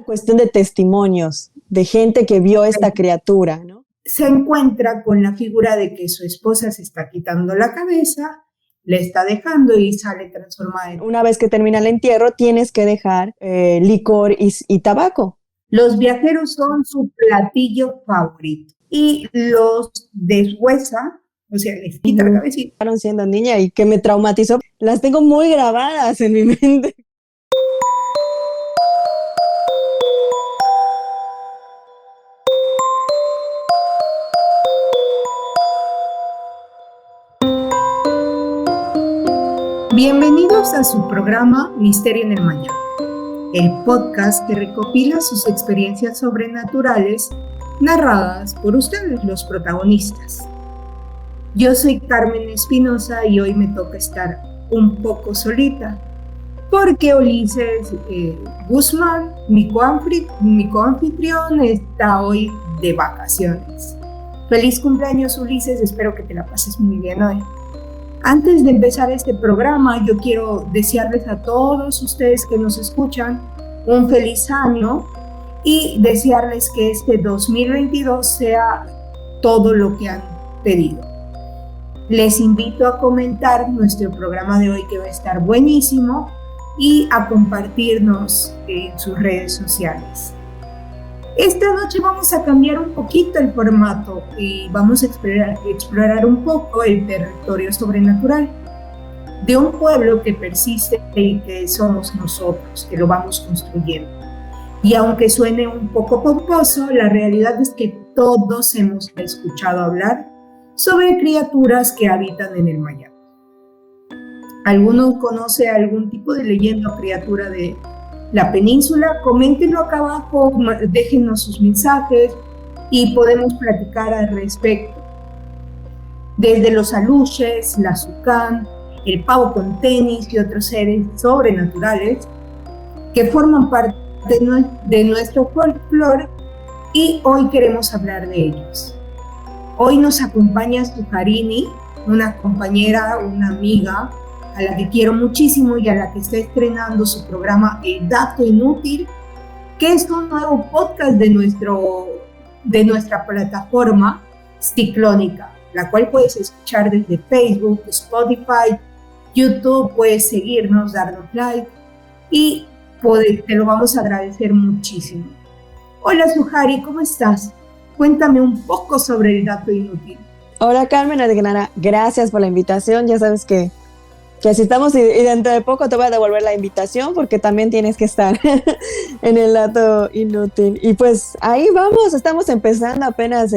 Cuestión de testimonios, de gente que vio esta criatura, ¿no? Se encuentra con la figura de que su esposa se está quitando la cabeza, le está dejando y sale transformada. Una vez que termina el entierro, tienes que dejar licor y tabaco. Los viajeros son su platillo favorito y los deshuesa, o sea, les quita la cabecita. Siendo niña y que me traumatizó, las tengo muy grabadas en mi mente. Bienvenidos a su programa Misterio en el Mañana, el podcast que recopila sus experiencias sobrenaturales narradas por ustedes, los protagonistas. Yo soy Carmen Espinosa y hoy me toca estar un poco solita, porque Ulises Guzmán, mi coanfitrión, está hoy de vacaciones. Feliz cumpleaños, Ulises, espero que te la pases muy bien hoy. Antes de empezar este programa, yo quiero desearles a todos ustedes que nos escuchan un feliz año y desearles que este 2022 sea todo lo que han pedido. Les invito a comentar nuestro programa de hoy, que va a estar buenísimo, y a compartirnos en sus redes sociales. Esta noche vamos a cambiar un poquito el formato y vamos a explorar un poco el territorio sobrenatural de un pueblo que persiste y que somos nosotros, que lo vamos construyendo. Y aunque suene un poco pomposo, la realidad es que todos hemos escuchado hablar sobre criaturas que habitan en el Mayab. ¿Alguno conoce algún tipo de leyenda o criatura de la península? Coméntenlo acá abajo, déjenos sus mensajes y podemos platicar al respecto. Desde los aluches, la sucán, el pavo con tenis y otros seres sobrenaturales que forman parte de nuestro folclore, y hoy queremos hablar de ellos. Hoy nos acompaña Suharini, una compañera, una amiga, a la que quiero muchísimo y a la que está estrenando su programa El Dato Inútil, que es un nuevo podcast de nuestra plataforma Ciclónica, la cual puedes escuchar desde Facebook, Spotify, YouTube. Puedes seguirnos, darnos like y te lo vamos a agradecer muchísimo. Hola Suhari, ¿cómo estás? Cuéntame un poco sobre El Dato Inútil. Hola Carmen Adriana, gracias por la invitación. Ya sabes que así estamos y dentro de poco te voy a devolver la invitación porque también tienes que estar en El Dato Inútil. Y pues ahí vamos, estamos empezando apenas,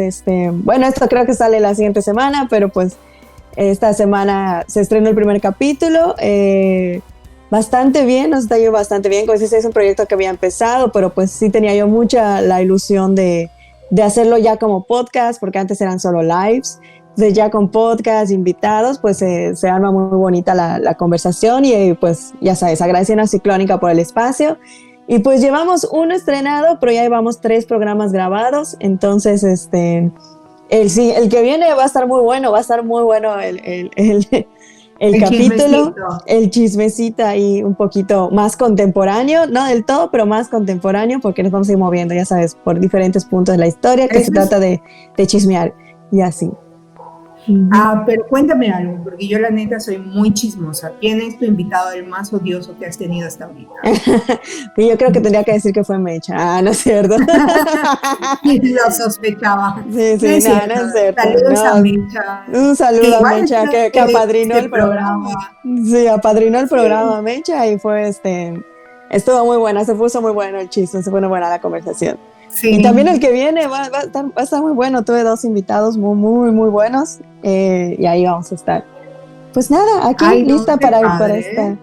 bueno, esto creo que sale la siguiente semana, pero pues esta semana se estrenó el primer capítulo, bastante bien, nos está yendo bastante bien. Como dices, es un proyecto que había empezado, pero pues sí tenía yo mucha la ilusión de hacerlo ya como podcast, porque antes eran solo lives. Entonces ya con podcast, invitados, pues se arma muy bonita la conversación y pues ya sabes, agradeciendo a Ciclónica por el espacio. Y pues llevamos uno estrenado, pero ya llevamos 3 programas grabados. Entonces el que viene va a estar muy bueno, el capítulo, el chismecito ahí un poquito más contemporáneo, no del todo, pero más contemporáneo, porque nos vamos a ir moviendo, ya sabes, por diferentes puntos de la historia, que se trata de chismear y así. Pero cuéntame algo, porque yo la neta soy muy chismosa. ¿Quién es tu invitado el más odioso que has tenido hasta ahorita? Yo creo que tendría que decir que fue Mecha. ¿No es cierto? Lo sospechaba. Sí, no es cierto. Saludos a Mecha. Un saludo a Mecha, que apadrinó el programa. Sí, apadrinó el programa Mecha y fue estuvo muy buena, se puso muy bueno el chisme, se pone buena la conversación. Sí. Y también el que viene va a estar muy bueno. Tuve 2 invitados muy, muy buenos y ahí vamos a estar. Pues nada, aquí lista para esta.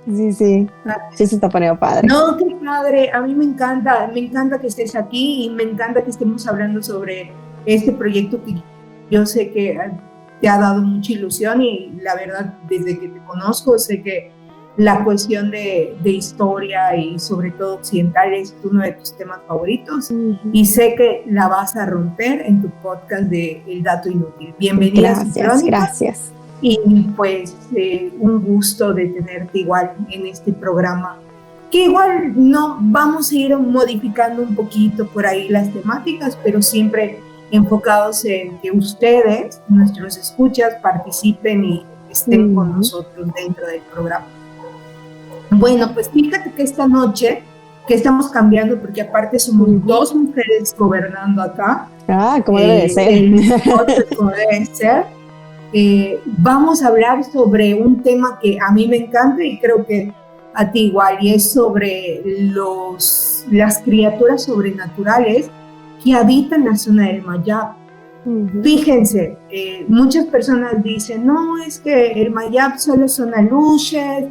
Sí, sí se está poniendo padre. No, qué padre, a mí me encanta que estés aquí y me encanta que estemos hablando sobre este proyecto que yo sé que te ha dado mucha ilusión y la verdad, desde que te conozco, sé que la cuestión de historia y sobre todo occidental es uno de tus temas favoritos. Y sé que la vas a romper en tu podcast de El Dato Inútil. Bienvenida. Gracias. Y pues un gusto de tenerte igual en este programa que igual no vamos a ir modificando un poquito por ahí las temáticas, pero siempre enfocados en que ustedes, nuestros escuchas, participen y estén con nosotros dentro del programa. Bueno, pues fíjate que esta noche, que estamos cambiando, porque aparte somos dos mujeres gobernando acá. Como debe de ser. Como debe ser. Vamos a hablar sobre un tema que a mí me encanta y creo que a ti igual, y es sobre las criaturas sobrenaturales que habitan la zona del Mayab. Fíjense, muchas personas dicen, no, es que el Mayab solo son aluches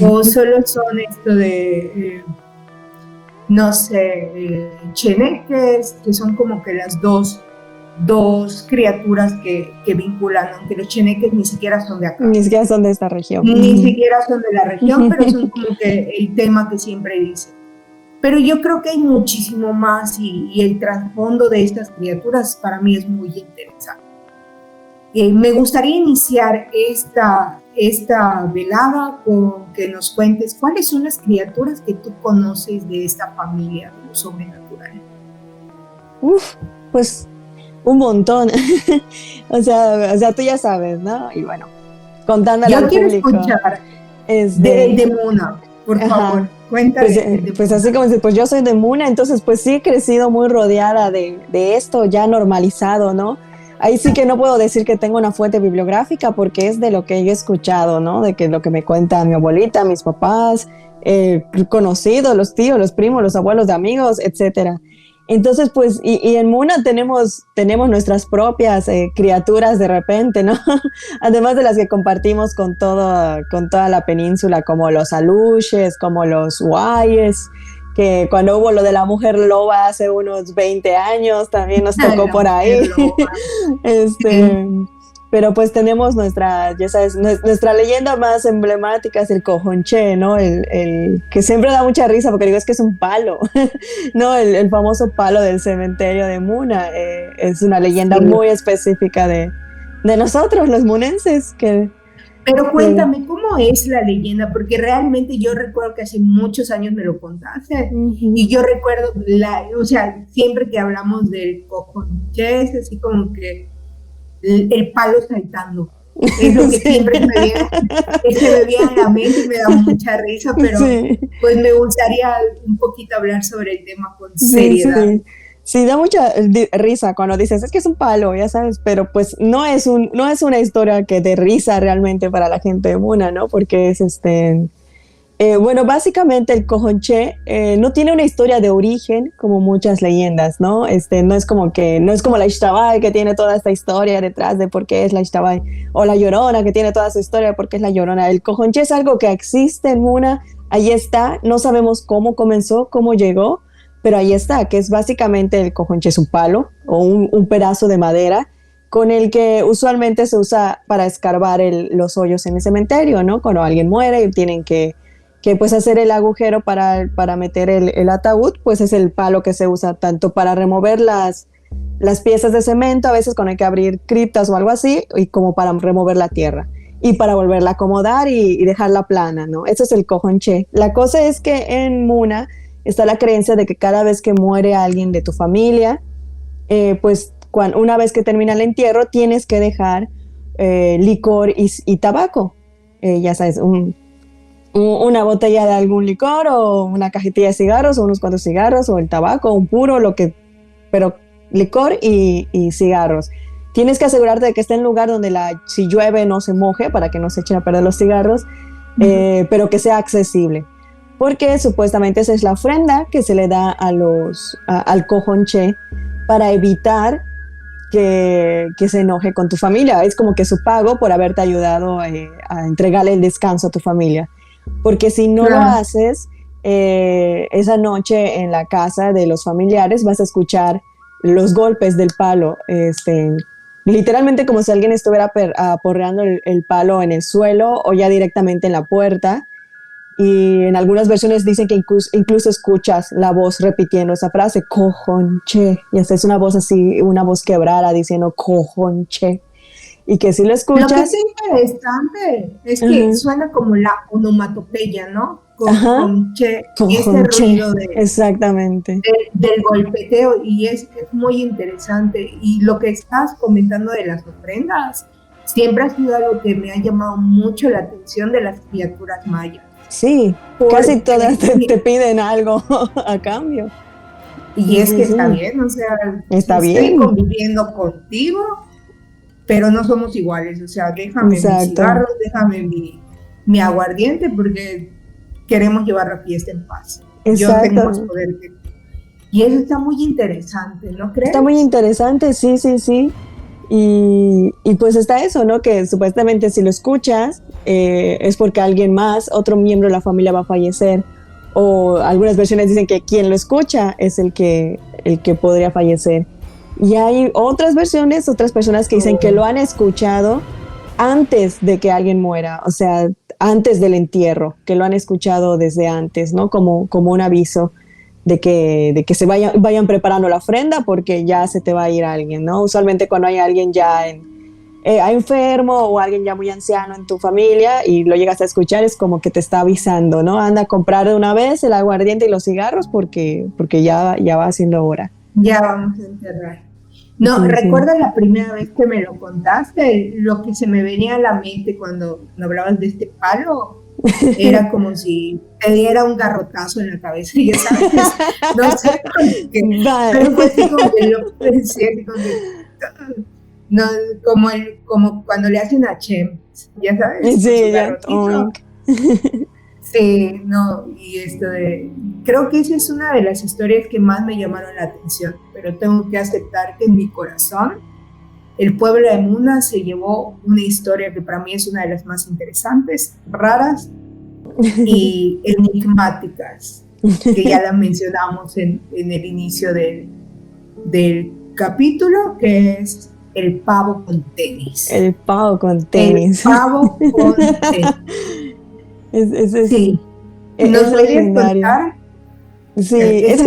o solo son esto de, no sé, cheneques, que son como que las dos criaturas que vinculan, aunque los cheneques ni siquiera son de acá. Ni siquiera son de esta región. Ni siquiera son de la región, pero son como que el tema que siempre dicen. Pero yo creo que hay muchísimo más y el trasfondo de estas criaturas para mí es muy interesante. Me gustaría iniciar esta velada con que nos cuentes cuáles son las criaturas que tú conoces de esta familia de lo sobrenatural. Pues un montón. o sea, tú ya sabes, ¿no? Y bueno, contándole al público. Yo quiero escuchar de Muna, por favor. Cuéntame. Pues así como dices, pues yo soy de Muna, entonces pues sí he crecido muy rodeada de esto ya normalizado, ¿no? Ahí sí que no puedo decir que tengo una fuente bibliográfica porque es de lo que yo he escuchado, ¿no? De que lo que me cuenta mi abuelita, mis papás, conocidos, los tíos, los primos, los abuelos de amigos, etcétera. Entonces, pues, y en Muna tenemos nuestras propias criaturas de repente, ¿no? Además de las que compartimos con toda la península, como los aluches, como los guayes, que cuando hubo lo de la mujer loba hace unos 20 años, también nos tocó por ahí. Pero pues tenemos nuestra leyenda más emblemática es el cojonché, ¿no? El que siempre da mucha risa porque digo es que es un palo, ¿no? El famoso palo del cementerio de Muna. Es una leyenda muy específica de nosotros, los munenses. Pero cuéntame, ¿cómo es la leyenda? Porque realmente yo recuerdo que hace muchos años me lo contaste. Y yo recuerdo, siempre que hablamos del cojonché es así como que el palo saltando. Es lo que siempre se me viene a la mente y me da mucha risa, pero pues me gustaría un poquito hablar sobre el tema con seriedad. Sí, da mucha risa cuando dices, es que es un palo, ya sabes, pero pues no es una historia que dé risa realmente para la gente de Muna, ¿no? Porque es bueno, básicamente el cojonché no tiene una historia de origen como muchas leyendas, ¿no? No es como la Ixtabay que tiene toda esta historia detrás de por qué es la Ixtabay, o la Llorona que tiene toda su historia de por qué es la Llorona. El cojonché es algo que existe en Muna, ahí está, no sabemos cómo comenzó, cómo llegó, pero ahí está, que es básicamente el cojonché es un palo o un pedazo de madera con el que usualmente se usa para escarbar los hoyos en el cementerio, ¿no? Cuando alguien muere y tienen que pues hacer el agujero para meter el ataúd, pues es el palo que se usa tanto para remover las piezas de cemento, a veces cuando hay que abrir criptas o algo así, y como para remover la tierra y para volverla a acomodar y dejarla plana, ¿no? Eso es el cojonché. La cosa es que en Muna está la creencia de que cada vez que muere alguien de tu familia, pues una vez que termina el entierro, tienes que dejar licor y tabaco. Ya sabes, una botella de algún licor o una cajetilla de cigarros o unos cuantos cigarros o el tabaco, un puro, pero licor y cigarros. Tienes que asegurarte de que esté en un lugar donde si llueve no se moje para que no se echen a perder los cigarros, pero que sea accesible. Porque supuestamente esa es la ofrenda que se le da al cojonché para evitar que se enoje con tu familia. Es como que su pago por haberte ayudado a entregarle el descanso a tu familia. Porque si no lo haces, esa noche en la casa de los familiares vas a escuchar los golpes del palo, literalmente como si alguien estuviera aporreando el palo en el suelo o ya directamente en la puerta. Y en algunas versiones dicen que incluso escuchas la voz repitiendo esa frase, cojonché, y hasta es una voz así, una voz quebrada diciendo cojonché. Y que si lo escuchas... Lo que es interesante es que suena como la onomatopeya, ¿no? conche, y ese ruido exactamente. Del golpeteo, y es muy interesante. Y lo que estás comentando de las ofrendas, siempre ha sido algo que me ha llamado mucho la atención de las criaturas mayas. Sí, casi todas te piden algo a cambio. Y es que está bien, o sea, estoy conviviendo contigo, pero no somos iguales, o sea, déjame mis cigarros, déjame mi aguardiente, porque queremos llevar la fiesta en paz. Yo tengo más poder que tú. Y eso está muy interesante, ¿no crees? Está muy interesante, sí. Y pues está eso, ¿no? Que supuestamente si lo escuchas es porque alguien más, otro miembro de la familia va a fallecer. O algunas versiones dicen que quien lo escucha es el que podría fallecer. Y hay otras versiones, otras personas que dicen que lo han escuchado antes de que alguien muera, o sea, antes del entierro, que lo han escuchado desde antes, ¿no? Como un aviso de que se vayan preparando la ofrenda porque ya se te va a ir alguien, ¿no? Usualmente cuando hay alguien ya enfermo o alguien ya muy anciano en tu familia y lo llegas a escuchar, es como que te está avisando, ¿no? Anda a comprar de una vez el aguardiente y los cigarros porque ya va siendo hora. Ya vamos a enterrar. No, sí, ¿recuerdas la primera vez que me lo contaste? Lo que se me venía a la mente cuando me hablabas de este palo era como si te diera un garrotazo en la cabeza, ya sabes. No sé, pero fue así como que lo pensé, no, como cuando le hacen a Chem, ya sabes. Sí, ya. Sí, no, y creo que esa es una de las historias que más me llamaron la atención, pero tengo que aceptar que en mi corazón el pueblo de Muna se llevó una historia que para mí es una de las más interesantes, raras y enigmáticas, que ya la mencionamos en el inicio del capítulo, que es el pavo con tenis. El pavo con tenis. El pavo con tenis. Sí. ¿Nos podrías contar? Sí, es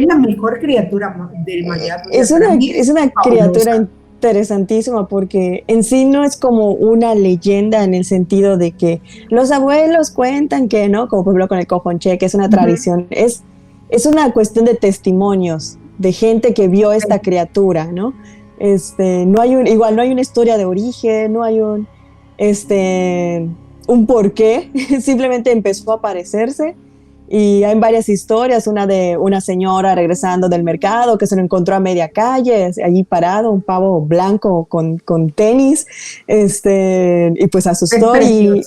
la mejor criatura del Mayat. Es una criatura interesantísima porque en sí no es como una leyenda en el sentido de que los abuelos cuentan que, ¿no? Como por ejemplo con el cojonche, que es una tradición. Es una cuestión de testimonios de gente que vio esta criatura, ¿no? No hay una historia de origen, no hay un porqué, simplemente empezó a aparecerse y hay varias historias, una de una señora regresando del mercado que se lo encontró a media calle, allí parado, un pavo blanco con tenis, y pues asustó y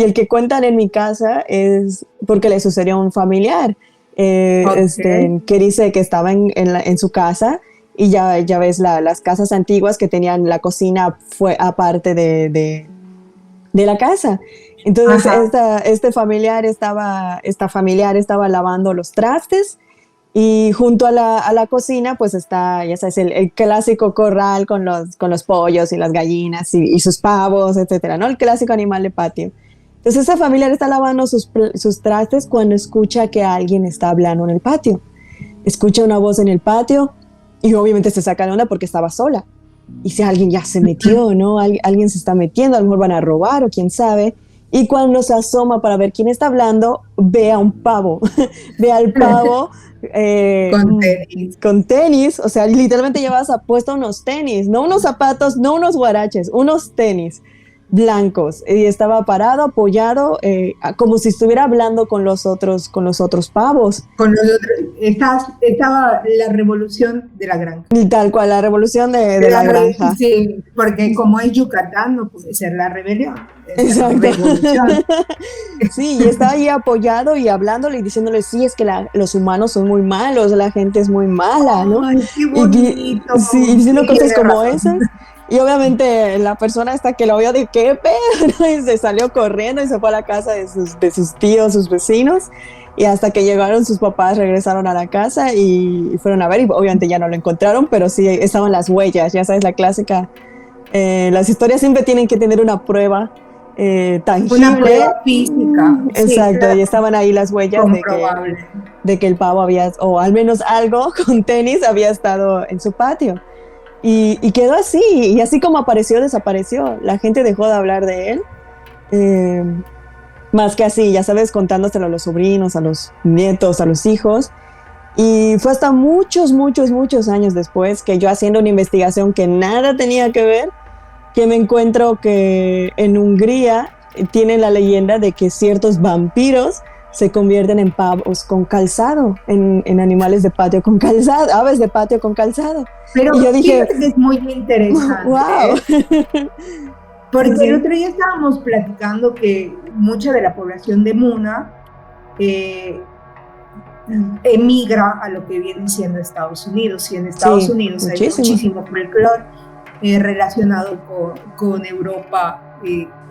el que cuentan en mi casa es porque le sucedió a un familiar, que dice que estaba en su casa y ya ves las casas antiguas que tenían la cocina fue aparte de la casa. Entonces esta familiar estaba lavando los trastes y junto a la cocina pues está, ya sabes, el clásico corral con los pollos y las gallinas y sus pavos, etcétera, ¿no? El clásico animal de patio. Entonces esa familiar está lavando sus trastes cuando escucha que alguien está hablando en el patio. Escucha una voz en el patio y obviamente se saca de onda porque estaba sola. Y si alguien ya se metió, ¿no? Alguien se está metiendo, a lo mejor van a robar o quién sabe. Y cuando se asoma para ver quién está hablando, ve a un pavo. Ve al pavo con tenis. O sea, literalmente llevas puesto unos tenis, no unos zapatos, no unos guaraches, unos tenis blancos. Y estaba parado, apoyado, como si estuviera hablando con los otros pavos. Estaba la revolución de la granja. Y tal cual, la revolución de la granja. Sí, porque como es Yucatán, no puede ser la rebelión. Exacto. Sí, y estaba ahí apoyado y hablándole y diciéndole, sí, es que los humanos son muy malos, la gente es muy mala, ¿no? Ay, qué bonito. Y diciendo cosas como esas. Y obviamente la persona esta que lo vio de qué pedo, y se salió corriendo y se fue a la casa de sus tíos, sus vecinos. Y hasta que llegaron sus papás, regresaron a la casa y fueron a ver. Y obviamente ya no lo encontraron, pero sí estaban las huellas. Ya sabes, la clásica. Las historias siempre tienen que tener una prueba tangible. Una prueba física. Exacto, sí, claro. Y estaban ahí las huellas de que el pavo había, o al menos algo con tenis, había estado en su patio. Y quedó así, y así como apareció, desapareció. La gente dejó de hablar de él. más que así, ya sabes, contándoselo a los sobrinos, a los nietos, a los hijos. Y fue hasta muchos, muchos, muchos años después que yo, haciendo una investigación que nada tenía que ver, que me encuentro que en Hungría tienen la leyenda de que ciertos vampiros se convierten en pavos con calzado, en animales de patio con calzado, aves de patio con calzado. Pero y yo dije, es muy interesante. ¡Wow! Porque sí. El otro día estábamos platicando que mucha de la población de Muna emigra a lo que viene siendo Estados Unidos. Y en Estados Unidos hay muchísimo folclore relacionado con Europa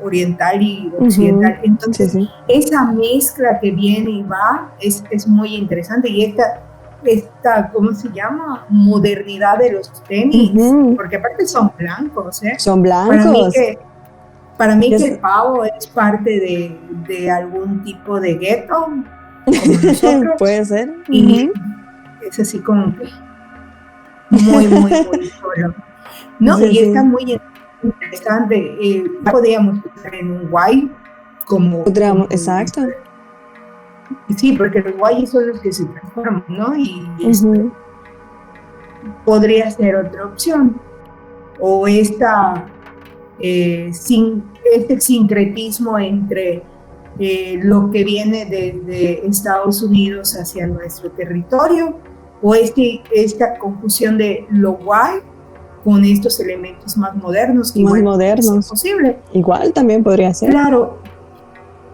oriental y occidental. Entonces, esa mezcla que viene y va es muy interesante. Y esta, ¿cómo se llama? Modernidad de los tenis, porque aparte son blancos, ¿eh? Son blancos. Para mí que el pavo es parte de algún tipo de gueto, como nosotros. Puede ser. Y es así como que muy solo. No, sí, y está muy interesante. Podríamos estar en un guay como... Exacto. Sí, porque los guayes son los que se transforman, ¿no? Y podría ser otra opción. O este sincretismo entre lo que viene de Estados Unidos hacia nuestro territorio, o esta confusión de lo guay con estos elementos más modernos. Que más modernos. Es posible. Igual también podría ser. Claro.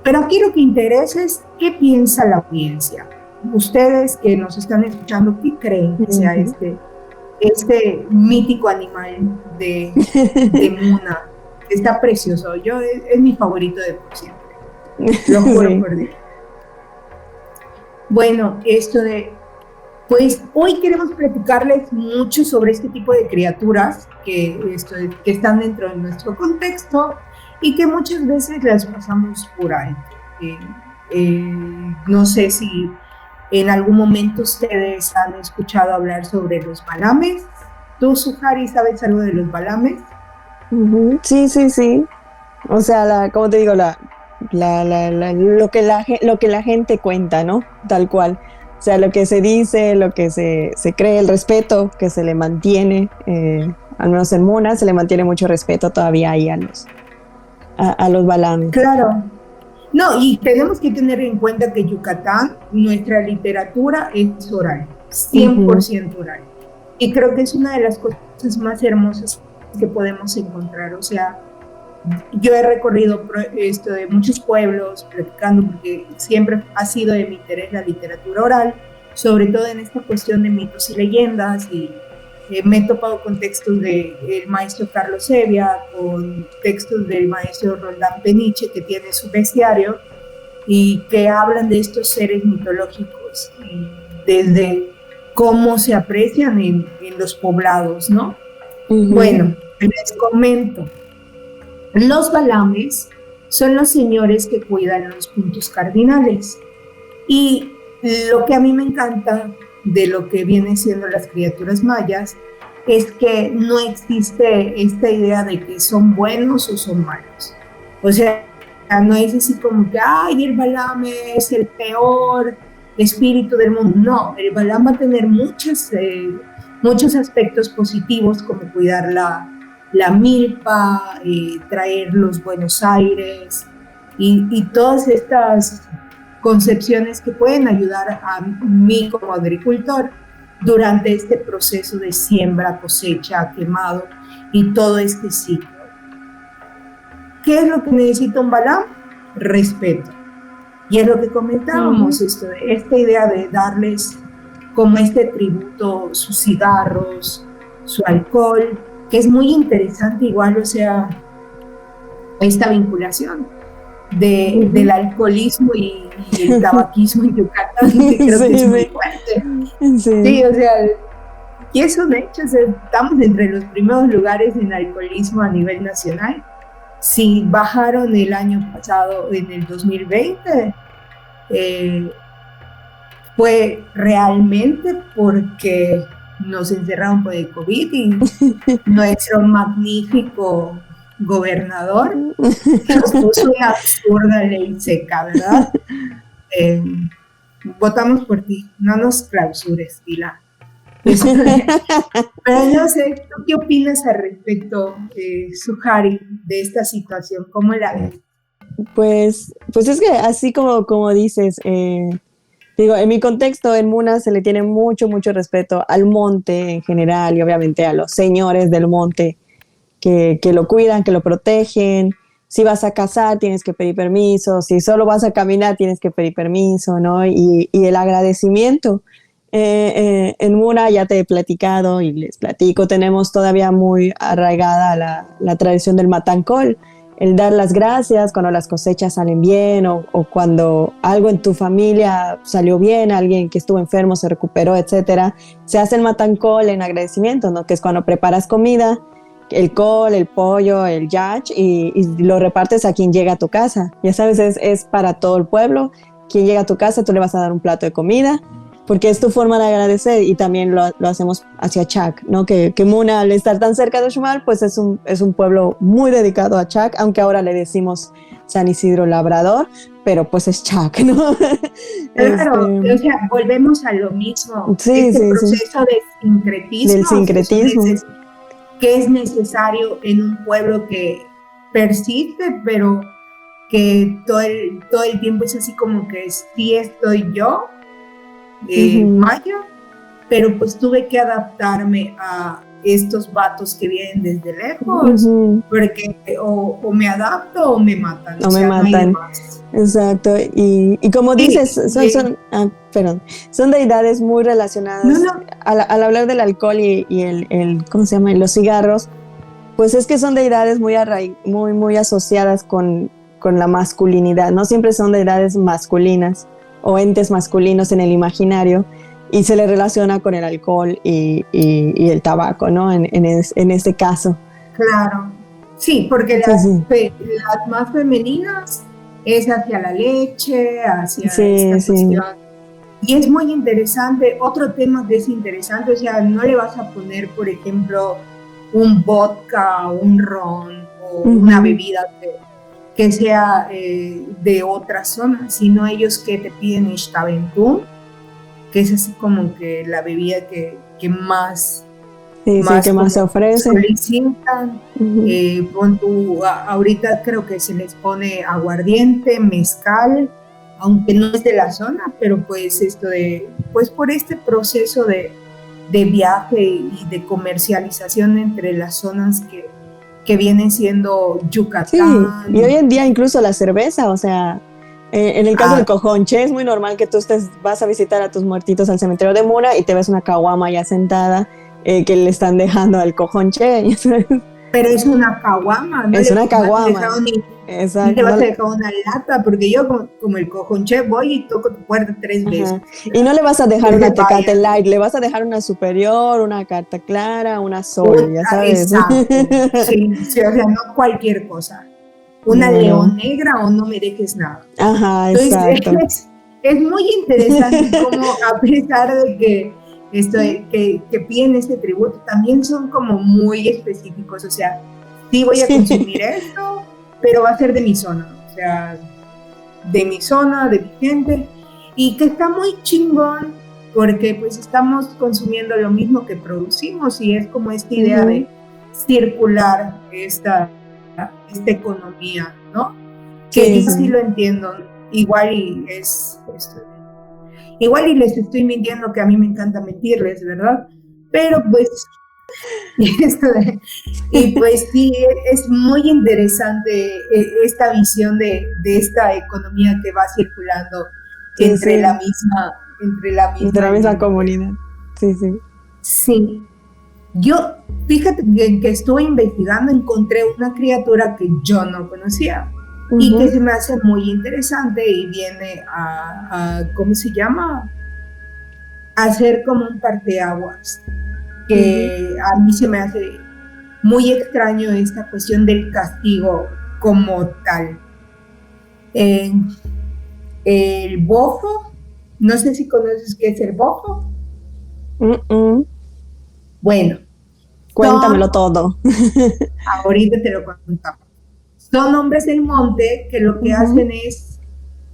Pero aquí lo que interesa es qué piensa la audiencia. Ustedes que nos están escuchando, ¿qué creen que sea este mítico animal de Muna? Está precioso. Es mi favorito de por siempre. Lo juro por Dios. Bueno, pues hoy queremos platicarles mucho sobre este tipo de criaturas que están dentro de nuestro contexto y que muchas veces las pasamos por alto. No sé si en algún momento ustedes han escuchado hablar sobre los balames. ¿Tú, Suhari, sabes algo de los balames? Sí. O sea, como te digo, lo que la gente cuenta, ¿no? Tal cual. O sea, lo que se dice, lo que se cree, el respeto que se le mantiene, al menos en Muna, se le mantiene mucho respeto todavía ahí a los balames. Claro. No, y tenemos que tener en cuenta que Yucatán, nuestra literatura es oral, 100% oral. Y creo que es una de las cosas más hermosas que podemos encontrar. O sea, yo he recorrido de muchos pueblos platicando, porque siempre ha sido de mi interés la literatura oral, sobre todo en esta cuestión de mitos y leyendas, y me he topado con textos del maestro Carlos Evia, con textos del maestro Roldán Peniche, que tiene su bestiario, y que hablan de estos seres mitológicos, desde cómo se aprecian en los poblados, ¿no? Bueno, les comento. Los balames son los señores que cuidan los puntos cardinales. Y lo que a mí me encanta de lo que vienen siendo las criaturas mayas es que no existe esta idea de que son buenos o son malos. O sea, no es así como que, ay, el balame es el peor espíritu del mundo. No, el balame va a tener muchos aspectos positivos, como cuidar la milpa, traer los buenos aires y todas estas concepciones que pueden ayudar a mí como agricultor durante este proceso de siembra, cosecha, quemado y todo este ciclo. ¿Qué es lo que necesita un balam? Respeto. Y es lo que comentábamos, esta idea de darles como este tributo, sus cigarros, su alcohol, que es muy interesante igual, o sea, esta vinculación del alcoholismo y el tabaquismo en Yucatán, que creo que es muy fuerte. Sí, o sea, y es un hecho, o sea, estamos entre los primeros lugares en alcoholismo a nivel nacional. Si bajaron el año pasado, en el 2020, fue realmente porque nos encerraron por el COVID y nuestro magnífico gobernador nos puso una absurda ley seca, ¿verdad? Votamos por ti, no nos clausures, Pilar. Pero no sé, ¿tú qué opinas al respecto, Suhari, de esta situación? ¿Cómo la ves? Pues es que así como dices, digo, en mi contexto, en Muna se le tiene mucho, mucho respeto al monte en general y obviamente a los señores del monte que lo cuidan, que lo protegen. Si vas a cazar, tienes que pedir permiso. Si solo vas a caminar, tienes que pedir permiso, ¿no? Y el agradecimiento. En Muna ya te he platicado y les platico, tenemos todavía muy arraigada la tradición del matancol, el dar las gracias cuando las cosechas salen bien o cuando algo en tu familia salió bien, alguien que estuvo enfermo se recuperó, etcétera. Se hace el matancol en agradecimiento, ¿no? Que es cuando preparas comida, el col, el pollo, el yach y lo repartes a quien llega a tu casa. Ya sabes, es para todo el pueblo. Quien llega a tu casa, tú le vas a dar un plato de comida, porque es tu forma de agradecer y también lo hacemos hacia Chac, ¿no? Que Muna, al estar tan cerca de Uxmal, pues es un pueblo muy dedicado a Chac, aunque ahora le decimos San Isidro Labrador, pero pues es Chac, ¿no? Claro, o sea, volvemos a lo mismo, sí, proceso de sincretismo, del sincretismo. Que es necesario en un pueblo que persiste, pero que todo el tiempo es así como que sí estoy yo, maya, pero pues tuve que adaptarme a estos vatos que vienen desde lejos, porque o me adapto o me matan. O me matan. No, exacto, y como dices, son deidades muy relacionadas. Al hablar del alcohol y el ¿cómo se llama? Los cigarros, pues es que son deidades muy asociadas con la masculinidad, no siempre son deidades masculinas o entes masculinos en el imaginario, y se le relaciona con el alcohol y el tabaco, ¿no? En este caso. Claro, sí, porque las más femeninas es hacia la leche, hacia esta cuestión. Y es muy interesante, otro tema que es interesante, o sea, no le vas a poner, por ejemplo, un vodka, un ron o una bebida que sea de otra zona, sino ellos que te piden Ishtabentum, que es así como que la bebida que más se ofrece. Solicitan. Ahorita creo que se les pone aguardiente, mezcal, aunque no es de la zona, pero pues pues por este proceso de viaje y de comercialización entre las zonas que vienen siendo Yucatán. Sí, y hoy en día incluso la cerveza, o sea, en el caso del cojonche es muy normal que tú vas a visitar a tus muertitos al cementerio de Muna y te ves una caguama ya sentada que le están dejando al cojonche. Pero es una caguama, ¿no? Es una caguama. Exacto. Te vas a dejar una lata, porque yo como el cojonche voy y toco tu puerta 3 veces. Y no le vas a dejar una Tecate Light, le vas a dejar una Superior, una Carta Clara, una Sol, ya sabes. Sí, o sea, no cualquier cosa. Una León Negra o no me dejes nada. Ajá, exacto. Entonces, es muy interesante cómo, a pesar de que piden este tributo, también son como muy específicos, o sea, sí voy a consumir esto, pero va a ser de mi zona, o sea, de mi zona, de mi gente, y que está muy chingón, porque pues estamos consumiendo lo mismo que producimos, y es como esta idea de circular esta economía, ¿no? Que yo sí lo entiendo, igual y les estoy mintiendo, que a mí me encanta mentirles, ¿verdad? Pero pues, y pues sí, es muy interesante esta visión de esta economía que va circulando entre la misma comunidad. Sí. Yo, fíjate que estuve investigando, encontré una criatura que yo no conocía y que se me hace muy interesante y viene a ¿cómo se llama? A ser como un parteaguas, que a mí se me hace muy extraño esta cuestión del castigo como tal. El bojo, no sé si conoces qué es el bojo. Bueno, Cuéntamelo todo. Ahorita te lo contamos. Son hombres del monte que lo que hacen es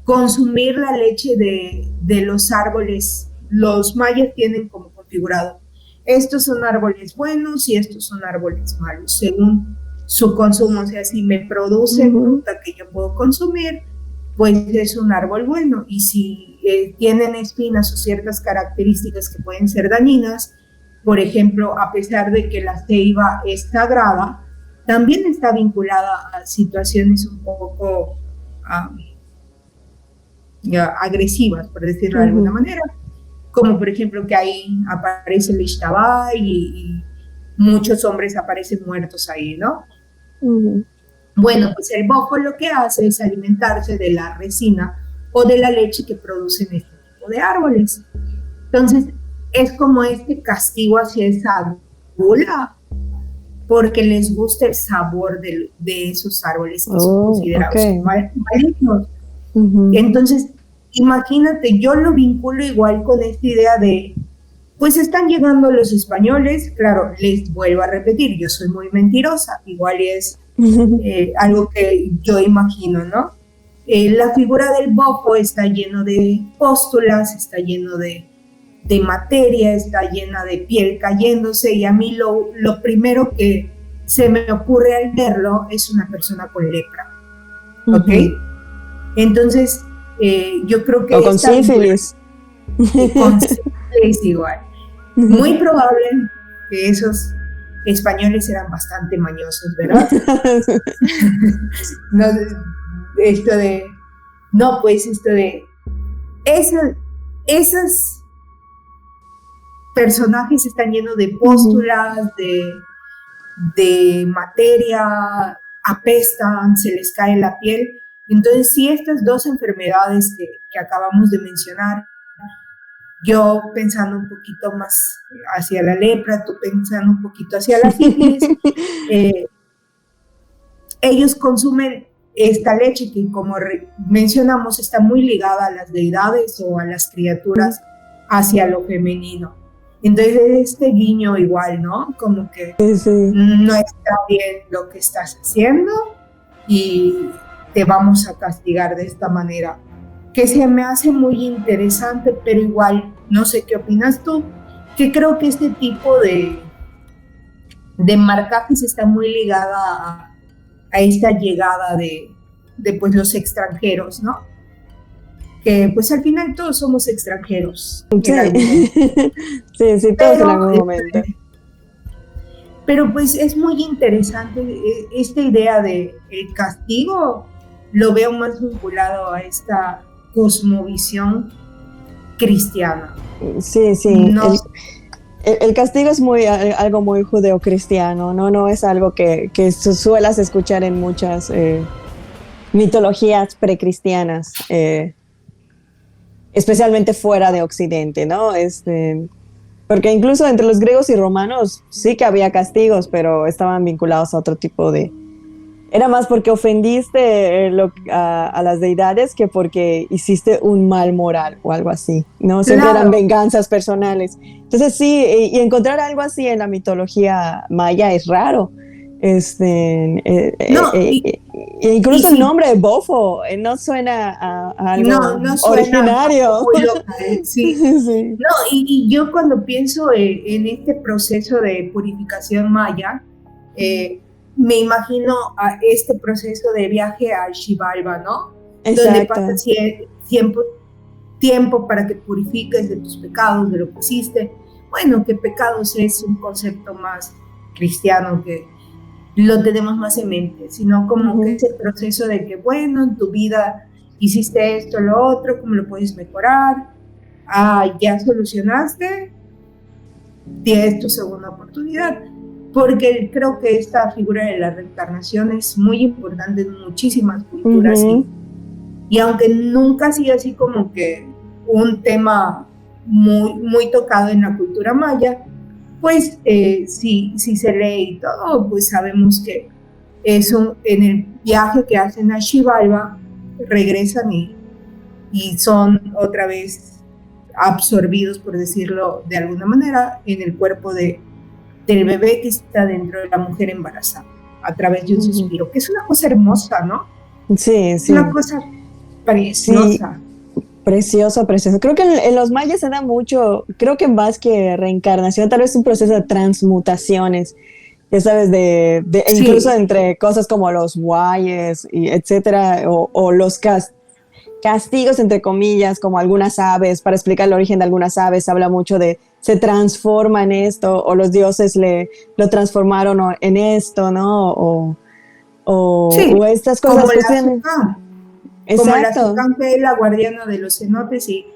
consumir la leche de los árboles. Los mayas tienen como configurado, estos son árboles buenos y estos son árboles malos, según su consumo. O sea, si me produce fruta que yo puedo consumir, pues es un árbol bueno. Y si tienen espinas o ciertas características que pueden ser dañinas, por ejemplo, a pesar de que la ceiba es sagrada, también está vinculada a situaciones un poco agresivas, por decirlo de alguna manera, como por ejemplo que ahí aparece el Ixtabay y muchos hombres aparecen muertos ahí, ¿no? Bueno, pues el bofo lo que hace es alimentarse de la resina o de la leche que producen este tipo de árboles. Entonces, es como este castigo hacia esa gula, porque les gusta el sabor de esos árboles que son considerados malignos. Entonces, imagínate, yo lo vinculo igual con esta idea de, pues están llegando los españoles, claro, les vuelvo a repetir, yo soy muy mentirosa, igual es algo que yo imagino, ¿no? La figura del bofo está lleno de póstulas, está lleno de materia, está llena de piel cayéndose, y a mí lo primero que se me ocurre al verlo es una persona con lepra, ¿ok? Entonces, yo creo que... O con sífilis. Con sífilis igual. Muy probable que esos españoles eran bastante mañosos, ¿verdad? No, esto de... No, pues esto de... Esas personajes están llenos de póstulas, de materia, apestan, se les cae la piel. Entonces, si estas dos enfermedades que acabamos de mencionar, yo pensando un poquito más hacia la lepra, tú pensando un poquito hacia la sífilis, ellos consumen esta leche que, como mencionamos, está muy ligada a las deidades o a las criaturas hacia lo femenino. Entonces, este guiño igual, ¿no? Como que no está bien lo que estás haciendo y te vamos a castigar de esta manera, que se me hace muy interesante, pero igual, no sé qué opinas tú, que creo que este tipo de marcajes está muy ligada a esta llegada de pues los extranjeros, ¿no? Que pues al final todos somos extranjeros. Sí, todos en algún momento. Pero pues es muy interesante esta idea de el castigo, lo veo más vinculado a esta cosmovisión cristiana. Sí. No. El castigo es algo muy judeocristiano, no es algo que suelas escuchar en muchas mitologías precristianas, especialmente fuera de Occidente, ¿no? Porque incluso entre los griegos y romanos sí que había castigos, pero estaban vinculados a otro tipo de... Era más porque ofendiste a las deidades que porque hiciste un mal moral o algo así, ¿no? Siempre eran venganzas personales. Entonces sí, y encontrar algo así en la mitología maya es raro. Incluso el nombre de bofo no suena a algo no suena originario. Muy local, sí. No, y yo cuando pienso en este proceso de purificación maya, me imagino a este proceso de viaje al Xibalba, ¿no? Exacto. Donde pasas tiempo para que purifiques de tus pecados, de lo que hiciste. Bueno, que pecados es un concepto más cristiano que lo tenemos más en mente, sino como que ese proceso de que, bueno, en tu vida hiciste esto, lo otro, ¿cómo lo puedes mejorar? Ya solucionaste, tienes tu segunda oportunidad. Porque creo que esta figura de la reencarnación es muy importante en muchísimas culturas y aunque nunca ha sido así como que un tema muy tocado en la cultura maya, pues si se lee y todo, pues sabemos que eso en el viaje que hacen a Xibalba regresan y son otra vez absorbidos, por decirlo de alguna manera, en el cuerpo de del bebé que está dentro de la mujer embarazada a través de un suspiro, que es una cosa hermosa, ¿no? Sí, sí. Una cosa preciosa. Sí, precioso, precioso. Creo que en los mayas se da mucho, creo que más que reencarnación, tal vez un proceso de transmutaciones, ya sabes, Sí. incluso entre cosas como los guayes, y etcétera, o los castigos, entre comillas, como algunas aves, para explicar el origen de algunas aves, habla mucho de se transforma en esto, o los dioses lo transformaron en esto, ¿no? Sí, O estas cosas. como Pues la tienen. Zucán, como la Exacto. Zucán, que es la guardiana de los cenotes, y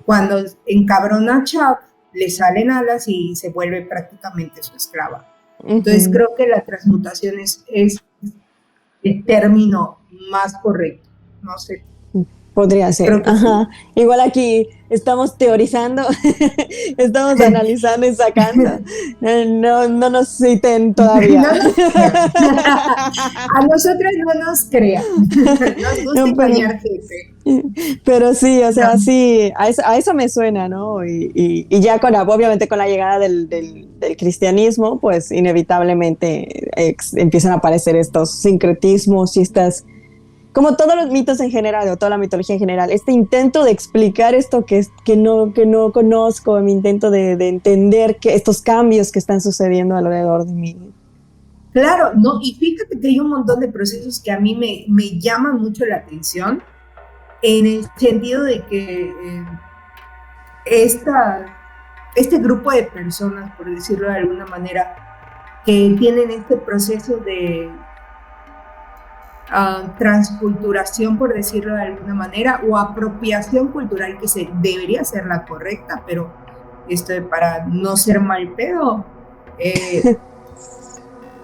cuando encabrona a Chak, le salen alas y se vuelve prácticamente su esclava. Entonces creo que la transmutación es el término más correcto. No sé. Podría ser. Creo que Ajá. sí. Igual aquí estamos teorizando, estamos analizando y sacando. No nos citen todavía. No nos crean. A nosotras no nos crean. Nos gusta No, engañar gente. pero sí, o sea, No. sí, a eso me suena, ¿no? Y ya obviamente con la llegada del cristianismo, pues inevitablemente empiezan a aparecer estos sincretismos y estas, como todos los mitos en general, o toda la mitología en general, este intento de explicar esto que no conozco, mi intento de entender que estos cambios que están sucediendo alrededor de mí. Claro, no, y fíjate que hay un montón de procesos que a mí me llaman mucho la atención, en el sentido de que este grupo de personas, por decirlo de alguna manera, que tienen este proceso de transculturación, por decirlo de alguna manera, o apropiación cultural, que debería ser la correcta, pero para no ser mal pedo,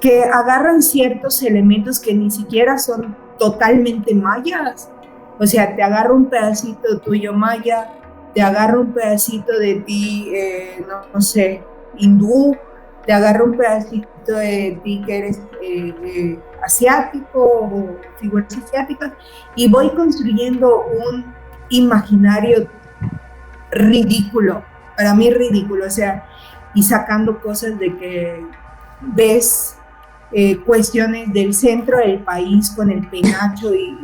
que agarran ciertos elementos que ni siquiera son totalmente mayas. O sea, te agarra un pedacito tuyo maya, te agarra un pedacito de ti, no sé, hindú, te agarra un pedacito de ti que eres asiático o figuras asiáticas, y voy construyendo un imaginario ridículo, para mí ridículo, o sea, y sacando cosas de que ves cuestiones del centro del país con el penacho y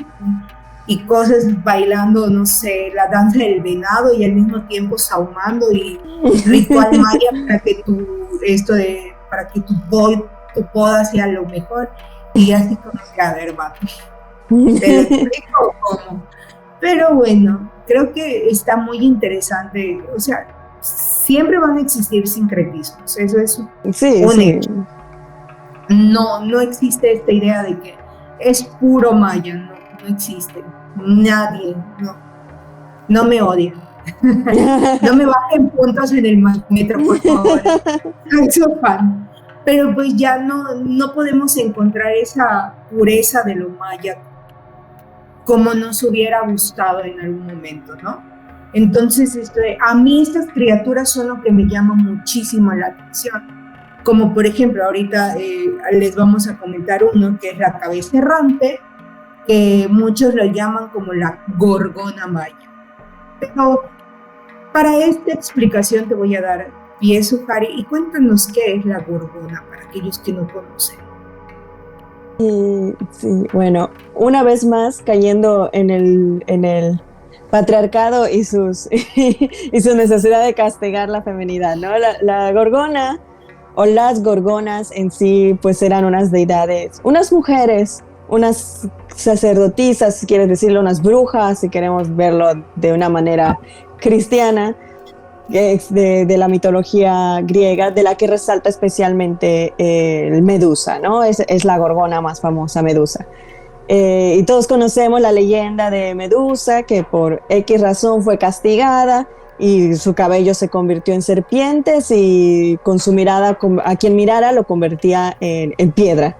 cosas bailando, no sé, la danza del venado y al mismo tiempo sahumando y ritual maya para que tu poda sea lo mejor, y así como que, a ver, va, te lo explico cómo. Pero bueno, creo que está muy interesante, o sea, siempre van a existir sincretismos, eso es un hecho. No existe esta idea de que es puro maya, no existe. Nadie, no me odian. No me bajen puntos en el metro, por favor. Soy fan. Pero pues ya no podemos encontrar esa pureza de lo maya como nos hubiera gustado en algún momento, ¿no? Entonces, a mí estas criaturas son lo que me llama muchísimo la atención. Como por ejemplo, ahorita les vamos a comentar uno que es la cabeza errante, que muchos lo llaman como la gorgona maya. Pero para esta explicación te voy a dar pie, Sujari, y cuéntanos qué es la gorgona para aquellos que no conocen. Sí, bueno, una vez más cayendo en el patriarcado y su necesidad de castigar la feminidad, ¿no? La gorgona o las gorgonas en sí, pues eran unas deidades, unas mujeres, unas sacerdotisas, si quieres decirlo, unas brujas, si queremos verlo de una manera cristiana, de la mitología griega, de la que resalta especialmente Medusa, ¿no? Es la gorgona más famosa, Medusa. Y todos conocemos la leyenda de Medusa, que por X razón fue castigada y su cabello se convirtió en serpientes y con su mirada, a quien mirara lo convertía en piedra,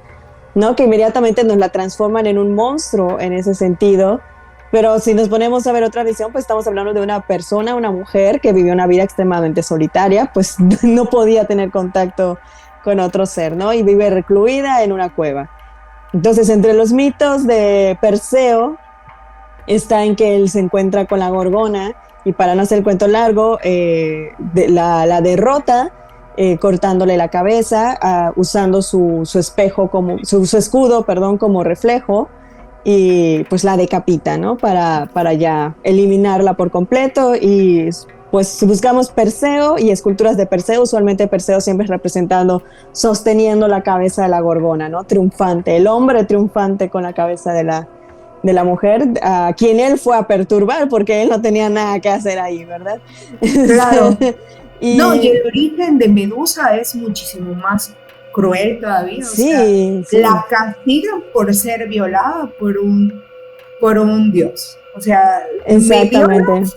¿no? Que inmediatamente nos la transforman en un monstruo en ese sentido. Pero si nos ponemos a ver otra visión, pues estamos hablando de una persona, una mujer que vivió una vida extremadamente solitaria, pues no podía tener contacto con otro ser, ¿no? Y vive recluida en una cueva. Entonces, entre los mitos de Perseo está en que él se encuentra con la gorgona y, para no hacer el cuento largo, la derrota cortándole la cabeza, usando su espejo como, su escudo, perdón, como reflejo, y pues la decapita, ¿no? Para ya eliminarla por completo. Y pues si buscamos Perseo y esculturas de Perseo, usualmente Perseo siempre es representando, sosteniendo la cabeza de la gorgona, ¿no? Triunfante, el hombre triunfante con la cabeza de la mujer, a quien él fue a perturbar porque él no tenía nada que hacer ahí, ¿verdad? Claro. No, y el origen de Medusa es muchísimo más cruel todavía. Sí, o sea, sí. La castigan por ser violada por un dios. O sea, exactamente.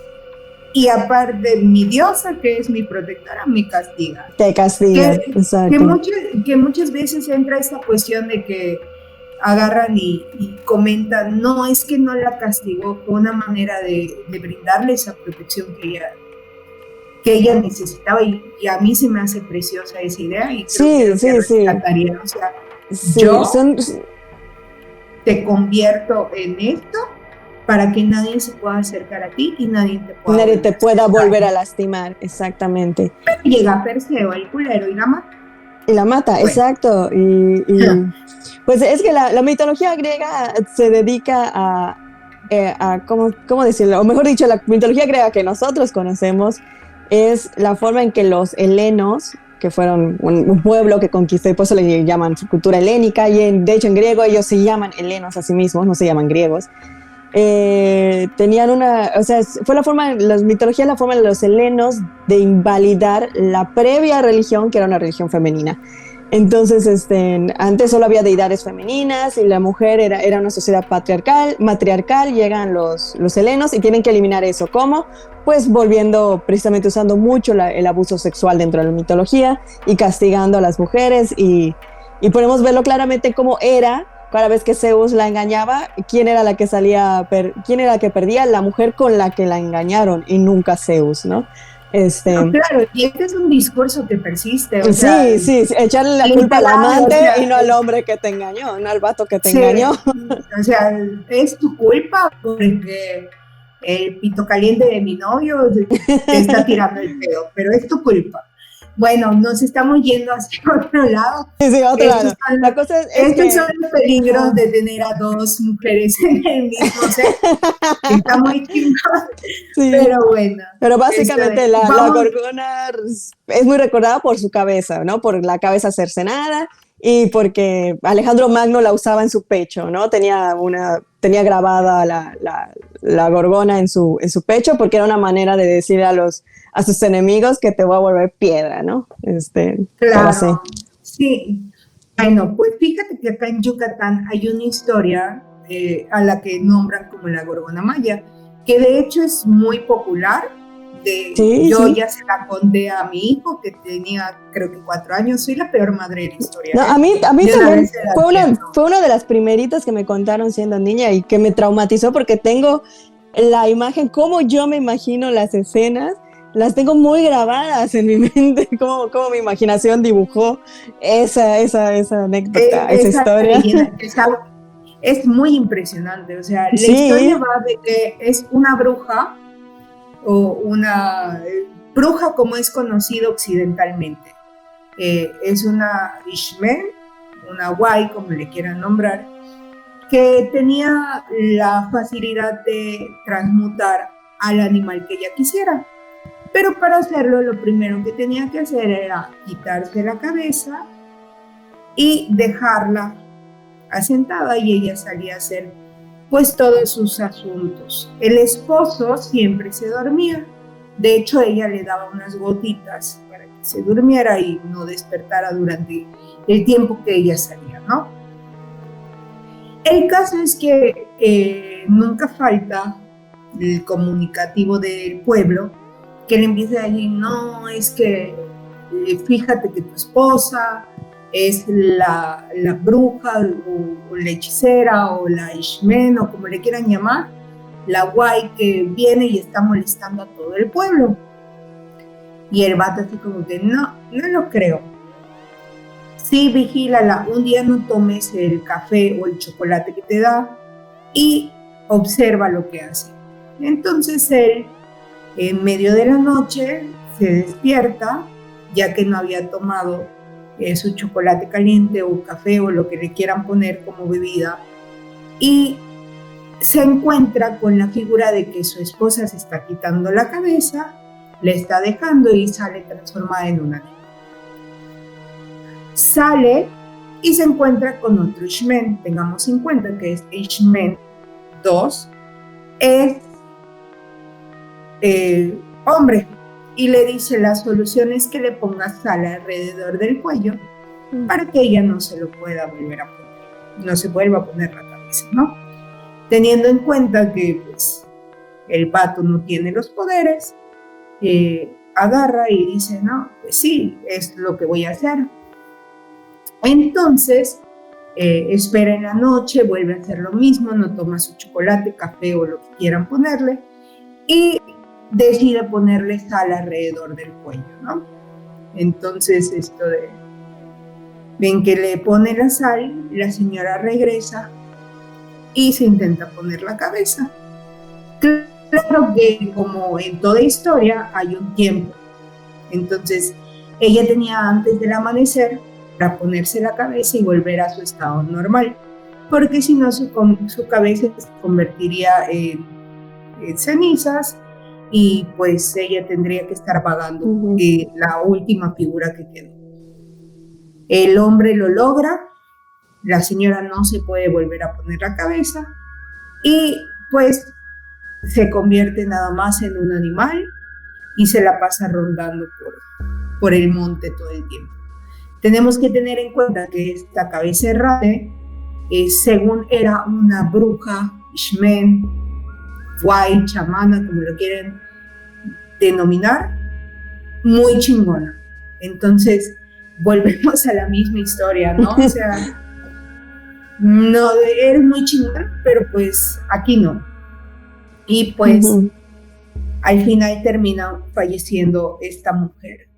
Y aparte, mi diosa, que es mi protectora, me castiga. Te castiga, exacto. Que muchas veces entra esta cuestión de que agarran y comentan, no, es que no la castigó, fue una manera de brindarle esa protección que ella necesitaba, y a mí se me hace preciosa esa idea, y creo que rescataría. O sea, yo te convierto en esto para que nadie se pueda acercar a ti y nadie te pueda volver a lastimar, exactamente. Pero llega Perseo, el culero, y la mata. Y la mata, bueno. Exacto. Y pues es que la mitología griega se dedica a ¿cómo decirlo? O mejor dicho, la mitología griega que nosotros conocemos es la forma en que los helenos, que fueron un pueblo que conquistó, y por eso le llaman su cultura helénica, y de hecho en griego ellos se llaman helenos a sí mismos, no se llaman griegos. Tenían o sea, fue la mitología, la forma de los helenos de invalidar la previa religión, que era una religión femenina. Entonces, antes solo había deidades femeninas y la mujer era una sociedad matriarcal. Llegan los helenos y tienen que eliminar eso. ¿Cómo? Pues precisamente usando mucho el abuso sexual dentro de la mitología y castigando a las mujeres, y podemos verlo claramente cómo era. Cada vez que Zeus la engañaba, ¿quién era la que perdía? La mujer con la que la engañaron, y nunca Zeus, ¿no? No, claro, y este es un discurso que persiste. O sea, echarle la culpa al amante, y no al hombre que te engañó, no al vato que te engañó. O sea, es tu culpa porque el pito caliente de mi novio te está tirando el pedo, pero es tu culpa. Bueno, nos estamos yendo hacia otro lado. Sí, otro lado. La cosa estos son los peligros de tener a dos mujeres en el mismo set. Está muy chingón, pero bueno. Pero básicamente la gorgona es muy recordada por su cabeza, ¿no? Por la cabeza cercenada, y porque Alejandro Magno la usaba en su pecho, ¿no? Tenía grabada la gorgona en su pecho, porque era una manera de decirle a sus enemigos que te voy a volver piedra, ¿no? Claro, sí. Bueno, pues fíjate que acá en Yucatán hay una historia a la que nombran como la Gorgona Maya, que de hecho es muy popular. Yo ya se la conté a mi hijo, que tenía creo que 4 años. Soy la peor madre de la historia. No, a mí también fue una de las primeritas que me contaron siendo niña y que me traumatizó, porque tengo la imagen, como yo me imagino las escenas, las tengo muy grabadas en mi mente, como mi imaginación dibujó esa anécdota, esa historia. Es muy impresionante. O sea, la historia va de que es una bruja, o una bruja como es conocido occidentalmente. Es una Ishme, una Guay, como le quieran nombrar, que tenía la facilidad de transmutar al animal que ella quisiera. Pero para hacerlo, lo primero que tenía que hacer era quitarse la cabeza y dejarla asentada, y ella salía a hacer pues todos sus asuntos. El esposo siempre se dormía. De hecho, ella le daba unas gotitas para que se durmiera y no despertara durante el tiempo que ella salía, ¿no? El caso es que nunca falta el comunicativo del pueblo, que le empieza a decir, no, es que fíjate que tu esposa es la bruja, o la hechicera, o la Ishmen, o como le quieran llamar, la guay que viene y está molestando a todo el pueblo. Y el vato así como que, no lo creo. Sí, vigílala, un día no tomes el café o el chocolate que te da, y observa lo que hace. Entonces él, en medio de la noche, se despierta ya que no había tomado su chocolate caliente o café o lo que le quieran poner como bebida, y se encuentra con la figura de que su esposa se está quitando la cabeza, le está dejando y sale transformada en una niña. Sale y se encuentra con otro Ishmen. Tengamos en cuenta que este Ishmen 2 es hombre, y le dice: la solución es que le pongas sal alrededor del cuello para que ella no se lo pueda volver a poner, no se vuelva a poner la cabeza, ¿no? Teniendo en cuenta que pues, el vato no tiene los poderes, agarra y dice: no, pues sí, es lo que voy a hacer. Entonces, espera en la noche, vuelve a hacer lo mismo, no toma su chocolate, café o lo que quieran ponerle, y decide ponerle sal alrededor del cuello, ¿no? Entonces, ven que le pone la sal, la señora regresa y se intenta poner la cabeza. Claro que, como en toda historia, hay un tiempo. Entonces, ella tenía antes del amanecer para ponerse la cabeza y volver a su estado normal, porque si no, su cabeza se convertiría en cenizas, y pues ella tendría que estar pagando la última figura que quedó. El hombre lo logra, la señora no se puede volver a poner la cabeza, y pues se convierte nada más en un animal y se la pasa rondando por el monte todo el tiempo. Tenemos que tener en cuenta que esta cabeza errante, según era una bruja, Ishmen, guay, chamana, como lo quieren denominar, muy chingona. Entonces, volvemos a la misma historia, ¿no? O sea, no, eres muy chingona, pero pues aquí no. Y pues, al final termina falleciendo esta mujer,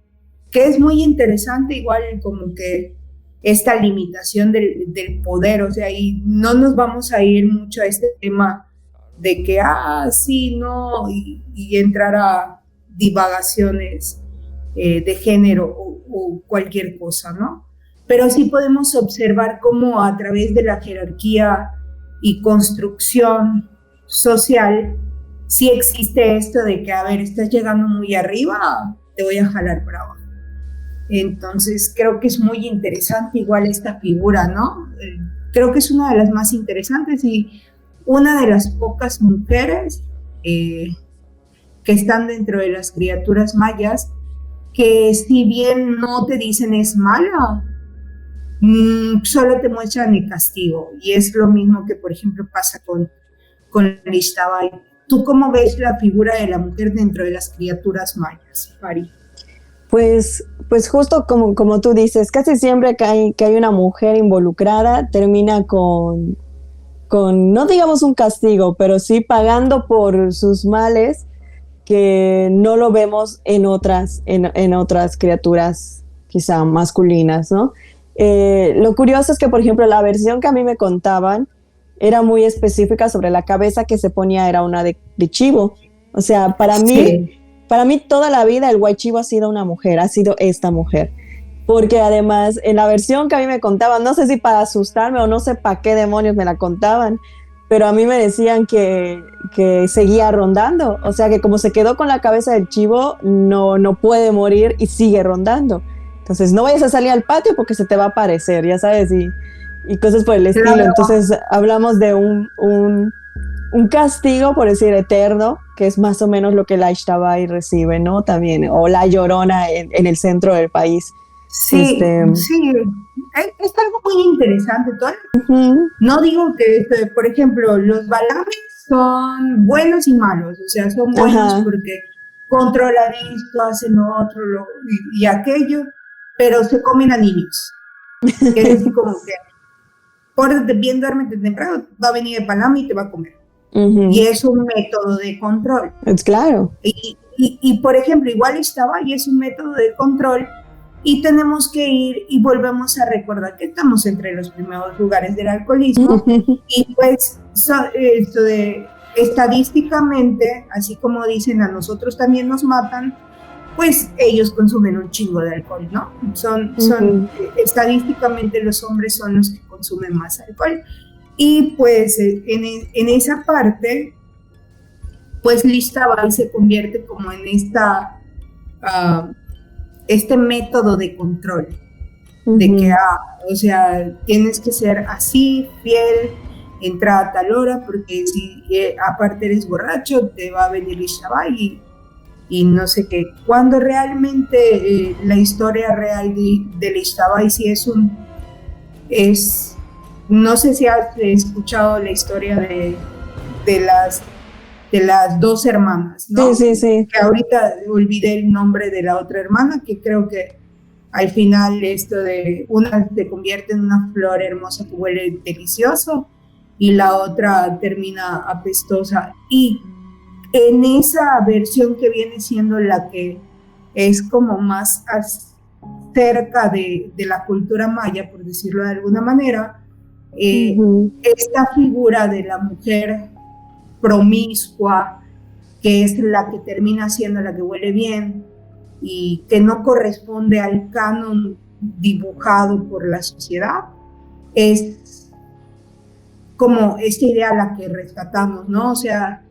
que es muy interesante, igual como que esta limitación del poder, o sea, y no nos vamos a ir mucho a este tema de que, sí, no, y entrar a divagaciones de género o cualquier cosa, ¿no? Pero sí podemos observar cómo a través de la jerarquía y construcción social, sí existe esto de que, a ver, estás llegando muy arriba, te voy a jalar para abajo. Entonces creo que es muy interesante igual esta figura, ¿no? Creo que es una de las más interesantes y una de las pocas mujeres que están dentro de las criaturas mayas, que si bien no te dicen es mala, solo te muestran el castigo, y es lo mismo que por ejemplo pasa con Ishtabay. ¿Tú cómo ves la figura de la mujer dentro de las criaturas mayas, Fari? Pues justo como tú dices, casi siempre que hay una mujer involucrada, termina con, no digamos un castigo, pero sí pagando por sus males, que no lo vemos en otras criaturas quizá masculinas, ¿no? Lo curioso es que, por ejemplo, la versión que a mí me contaban era muy específica sobre la cabeza que se ponía, era una de chivo. O sea, para mí toda la vida el huaychivo ha sido una mujer, ha sido esta mujer. Porque además, en la versión que a mí me contaban, no sé si para asustarme o no sé para qué demonios me la contaban, pero a mí me decían que seguía rondando. O sea, que como se quedó con la cabeza del chivo, no puede morir y sigue rondando. Entonces, no vayas a salir al patio porque se te va a aparecer, ya sabes, y cosas por el estilo. Claro. Entonces, hablamos de un castigo, por decir, eterno, que es más o menos lo que la Ishtabay recibe, ¿no? También, o la Llorona en el centro del país. Sí, sí, es algo muy interesante. No digo que, por ejemplo, los balames son buenos y malos, o sea, son buenos porque controlan esto, hacen otro y aquello, pero se comen a niños. Que es así como que, pórtate bien, duérmete temprano, va a venir el balame y te va a comer. Y es un método de control. Es claro. Y por ejemplo, igual Ishtabay es un método de control, y tenemos que ir y volvemos a recordar que estamos entre los primeros lugares del alcoholismo. Y pues estadísticamente, así como dicen a nosotros también nos matan, pues ellos consumen un chingo de alcohol, ¿no? Estadísticamente los hombres son los que consumen más alcohol. Y pues en esa parte, pues Lishtabay se convierte como en este método de control, de que, o sea, tienes que ser así, fiel, entrar a tal hora, porque si aparte eres borracho, te va a venir Lishtabay y no sé qué. Cuando realmente la historia real de Lishtabay sí no sé si has escuchado la historia de las dos hermanas, ¿no? Sí. Que ahorita olvidé el nombre de la otra hermana, que creo que al final una se convierte en una flor hermosa que huele delicioso y la otra termina apestosa. Y en esa versión que viene siendo la que es como más cerca de la cultura maya, por decirlo de alguna manera, esta figura de la mujer promiscua, que es la que termina siendo la que huele bien y que no corresponde al canon dibujado por la sociedad, es como esta idea a la que rescatamos, ¿no? O sea,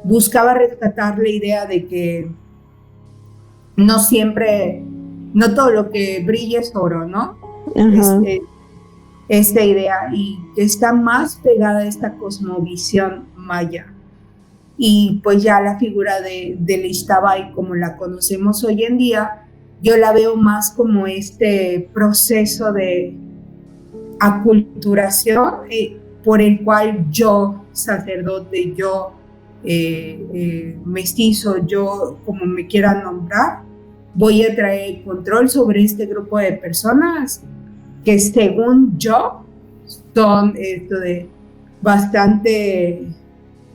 buscaba rescatar la idea de que no todo lo que brilla es oro, ¿no? Esta idea, y que está más pegada a esta cosmovisión maya. Y pues ya la figura de Lishtabay, como la conocemos hoy en día, yo la veo más como este proceso de aculturación por el cual yo, sacerdote, yo, mestizo, yo, como me quieran nombrar, voy a traer control sobre este grupo de personas que, según yo, son bastante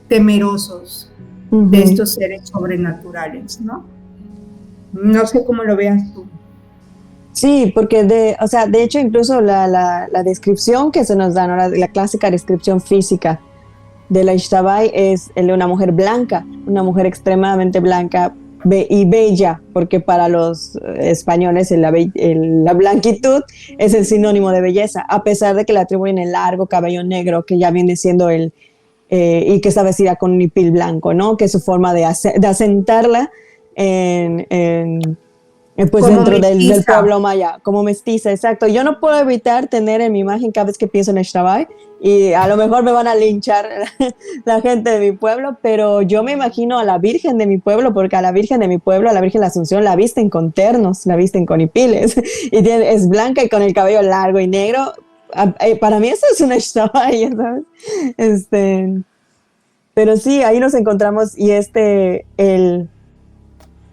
temerosos de estos seres sobrenaturales, ¿no? No sé cómo lo veas tú. Sí, porque de hecho incluso la descripción que se nos da, ¿no? La clásica descripción física de la Lishtabay es el de una mujer blanca, una mujer extremadamente blanca y bella, porque para los españoles la blanquitud es el sinónimo de belleza, a pesar de que le atribuyen el largo cabello negro, que ya viene siendo y que está vestida con un hipil blanco, ¿no? Que es su forma de asentarla pues dentro del pueblo maya, como mestiza, exacto. Yo no puedo evitar tener en mi imagen cada vez que pienso en Lishtabay, y a lo mejor me van a linchar la gente de mi pueblo, pero yo me imagino a la Virgen de mi pueblo, porque a la Virgen de mi pueblo, a la Virgen de la Asunción, la visten con ternos, la visten con hipiles, y es blanca y con el cabello largo y negro. Para mí eso es una Lishtabay, ¿sabes? Pero sí, ahí nos encontramos, y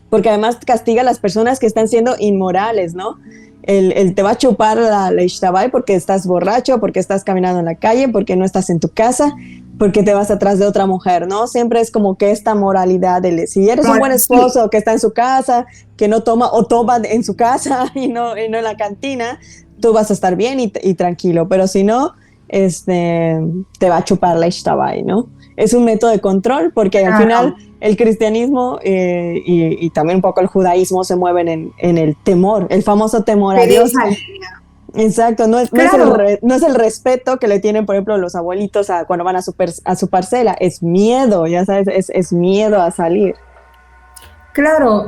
porque además castiga a las personas que están siendo inmorales, ¿no? Él te va a chupar la Lishtabay porque estás borracho, porque estás caminando en la calle, porque no estás en tu casa, porque te vas atrás de otra mujer, ¿no? Siempre es como que esta moralidad si eres un buen esposo que está en su casa, que no toma o toma en su casa y no en la cantina, tú vas a estar bien y tranquilo, pero si no, te va a chupar la Lishtabay, ¿no? Es un método de control, porque al final el cristianismo y también un poco el judaísmo se mueven en el temor, el famoso temor a Dios. Exacto, no es el respeto que le tienen, por ejemplo, los abuelitos cuando van a su parcela, es miedo, ya sabes, es miedo a salir. Claro,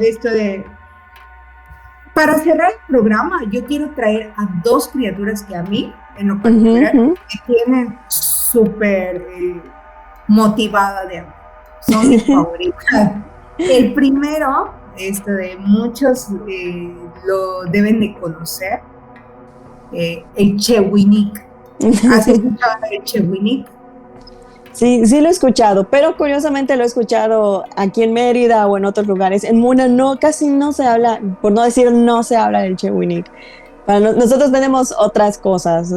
para cerrar el programa, yo quiero traer a dos criaturas que a mí, en lo particular, me tienen súper motivada de amor. Son mis favoritas. El primero, muchos lo deben de conocer, el Chewinik. ¿Has escuchado el Chewinik? Sí, lo he escuchado, pero curiosamente lo he escuchado aquí en Mérida o en otros lugares. En Muna casi no se habla, por no decir no se habla del Chewinik. Nosotros tenemos otras cosas,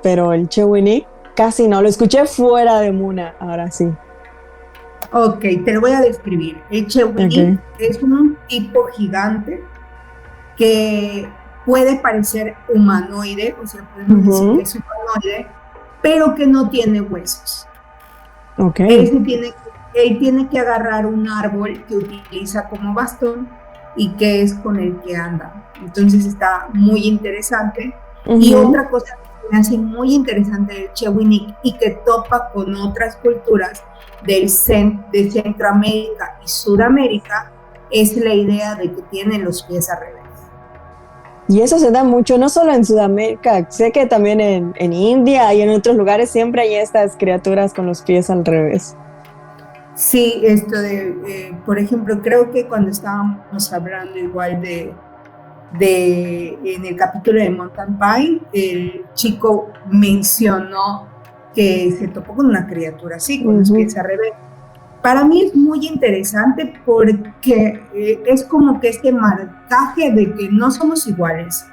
pero el Chewinik casi no. Lo escuché fuera de Muna, ahora sí. Ok, te lo voy a describir. El Chewinik es un tipo gigante que puede parecer humanoide, o sea, podemos decir que es humanoide, pero que no tiene huesos. Okay. Él tiene que agarrar un árbol que utiliza como bastón y qué es con el que anda. Entonces está muy interesante. Y otra cosa que me hace muy interesante del Chewinik y que topa con otras culturas de Centroamérica y Sudamérica es la idea de que tienen los pies al revés. Y eso se da mucho, no solo en Sudamérica, sé que también en India y en otros lugares siempre hay estas criaturas con los pies al revés. Sí, por ejemplo, creo que cuando estábamos hablando igual en el capítulo de Mountain Pine, el chico mencionó que se topó con una criatura así, con los pies al revés. Para mí es muy interesante porque es como que este marcaje de que no somos iguales,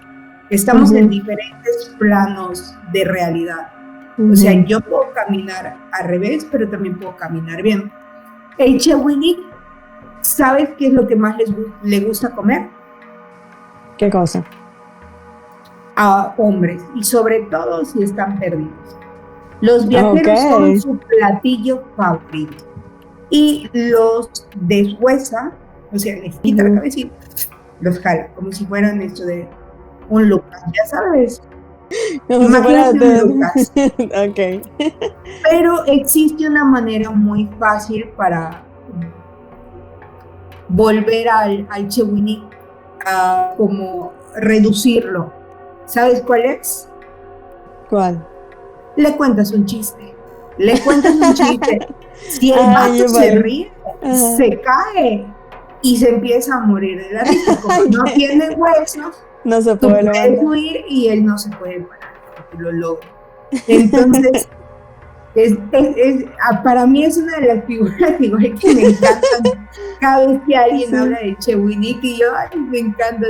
estamos en diferentes planos de realidad. O sea, yo puedo caminar al revés, pero también puedo caminar bien. El Chewinik, ¿sabes qué es lo que más le gusta comer? ¿Qué cosa? A hombres, y sobre todo si están perdidos. Los viajeros son su platillo favorito. Y los deshuesa, o sea, les quita la cabeza y los jala, como si fueran esto de un Lucas, ya sabes. Imagínate un Lucas. Okay. Pero existe una manera muy fácil para volver al Chewinik a como reducirlo. ¿Sabes cuál es? ¿Cuál? Le cuentas un chiste. Si el vato se ríe, se cae y se empieza a morir de la risa. Como no tiene huesos, no se puede puedes huir y él no se puede parar porque lo logra. Entonces, para mí es una de las figuras igual que me encantan. Cada vez que alguien habla de Chewinik y yo, ay, me encanta.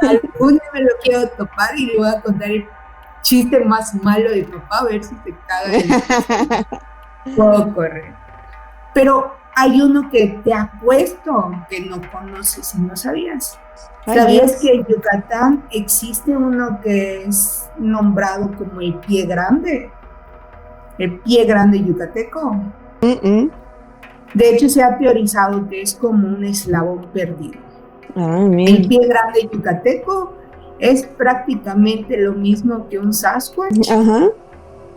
Algún día me lo quiero topar y le voy a contar el chiste más malo de papá, a ver si se caga. Puedo correr. Pero hay uno que te apuesto que no conoces y no sabías. ¿Sabías que en Yucatán existe uno que es nombrado como el pie grande? El pie grande yucateco. De hecho, se ha teorizado que es como un eslabón perdido. El pie grande yucateco es prácticamente lo mismo que un Sasquatch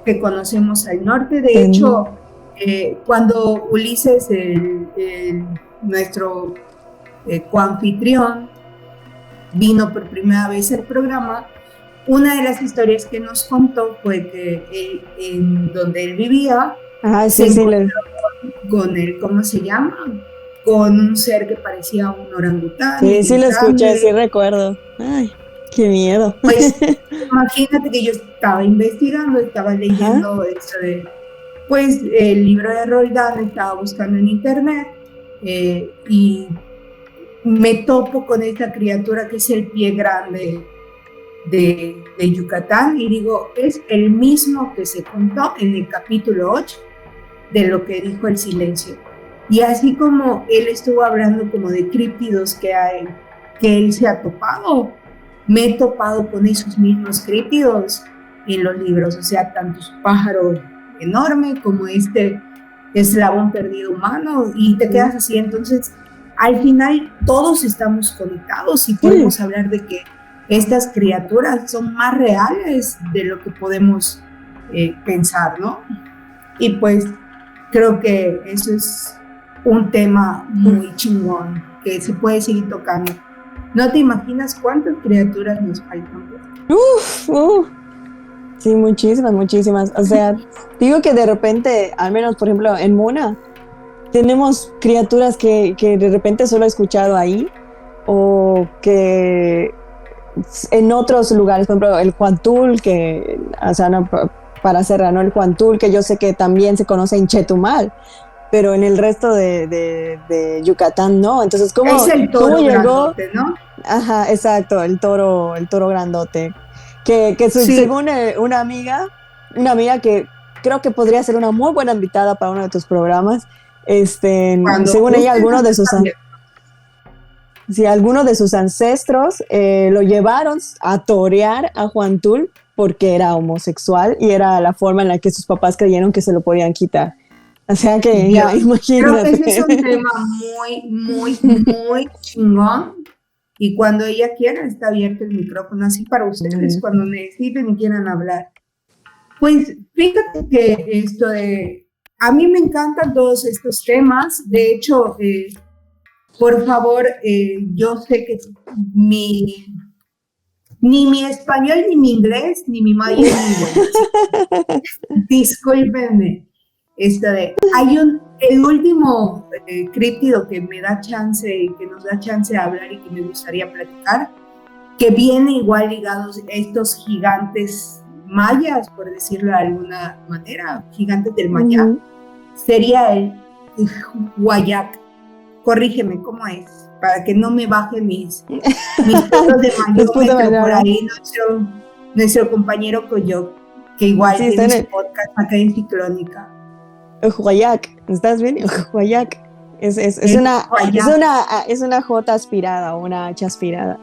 que conocemos al norte. De hecho, cuando Ulises, nuestro coanfitrión, vino por primera vez al programa, una de las historias que nos contó fue que en donde él vivía se encontró con el, ¿cómo se llama? Con un ser que parecía un orangután. Sí, lo escuché, sí recuerdo. Ay, qué miedo. Pues imagínate que yo estaba investigando, estaba leyendo esto de, pues el libro de Roldán, estaba buscando en internet y me topo con esta criatura que es el pie grande de Yucatán y digo, es el mismo que se contó en el capítulo 8 de lo que dijo el silencio. Y así como él estuvo hablando como de críptidos que él se ha topado, me he topado con esos mismos críptidos en los libros, o sea, tanto su pájaro enorme como este eslabón perdido humano, y te quedas así. Entonces, al final todos estamos conectados y podemos hablar de que estas criaturas son más reales de lo que podemos pensar, ¿no? Y pues creo que eso es un tema muy chingón que se puede seguir tocando. No te imaginas cuántas criaturas nos faltan. Sí, muchísimas. O sea, digo que de repente, al menos por ejemplo en Muna, tenemos criaturas que de repente solo he escuchado ahí, o que en otros lugares, por ejemplo el Huantul, que, o sea, no, para cerrar, ¿no? El Huantul, que yo sé que también se conoce en Chetumal, pero en el resto de Yucatán no. Entonces, ¿cómo es el toro grandote, ¿no? Ajá, exacto, el toro grandote. Que según una amiga que creo que podría ser una muy buena invitada para uno de tus programas, según ella, alguno de sus ancestros lo llevaron a torear a Huantul porque era homosexual y era la forma en la que sus papás creyeron que se lo podían quitar. O sea que ya, imagínate. Creo que ese es un tema muy, muy, muy chingón y cuando ella quiera está abierto el micrófono así para ustedes cuando necesiten y quieran hablar. Pues fíjate que a mí me encantan todos estos temas. De hecho, por favor, yo sé que ni mi español, ni mi inglés, ni mi maya es muy bueno. Discúlpenme. El último críptido que me da chance y que nos da chance de hablar y que me gustaría platicar, que viene igual ligados a estos gigantes mayas, por decirlo de alguna manera, gigantes del maya, sería el Huayac. Corrígeme, ¿cómo es? Para que no me bajen mis fotos de mayómetro por ahí, nuestro compañero Coyoc, que igual tiene su podcast acá en Ciclónica. Huayac, ¿estás bien? Huayac. Es una J aspirada o una H aspirada.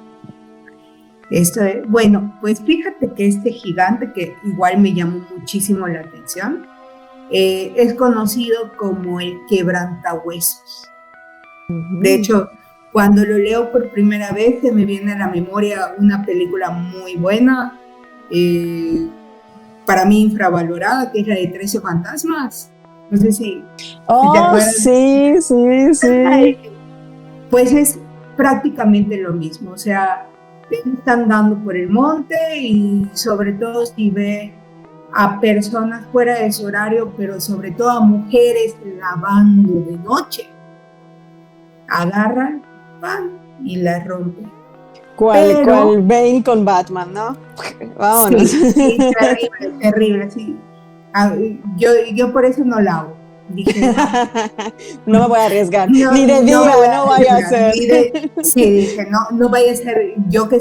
Bueno, pues fíjate que este gigante, que igual me llamó muchísimo la atención, es conocido como el quebrantahuesos. De hecho, cuando lo leo por primera vez, se me viene a la memoria una película muy buena, para mí infravalorada, que es la de 13 fantasmas. No sé si te acuerdas. Sí. Pues es prácticamente lo mismo, o sea, están andando por el monte y sobre todo si ve a personas fuera de su horario, pero sobre todo a mujeres lavando de noche, agarran, van y la rompen. ¿Cuál Bane con Batman, no? Vámonos. Sí, terrible, sí. Yo por eso no la hago. Dije, no me voy a arriesgar, ni de día, no vaya a ser. Dije, no vaya a ser, yo que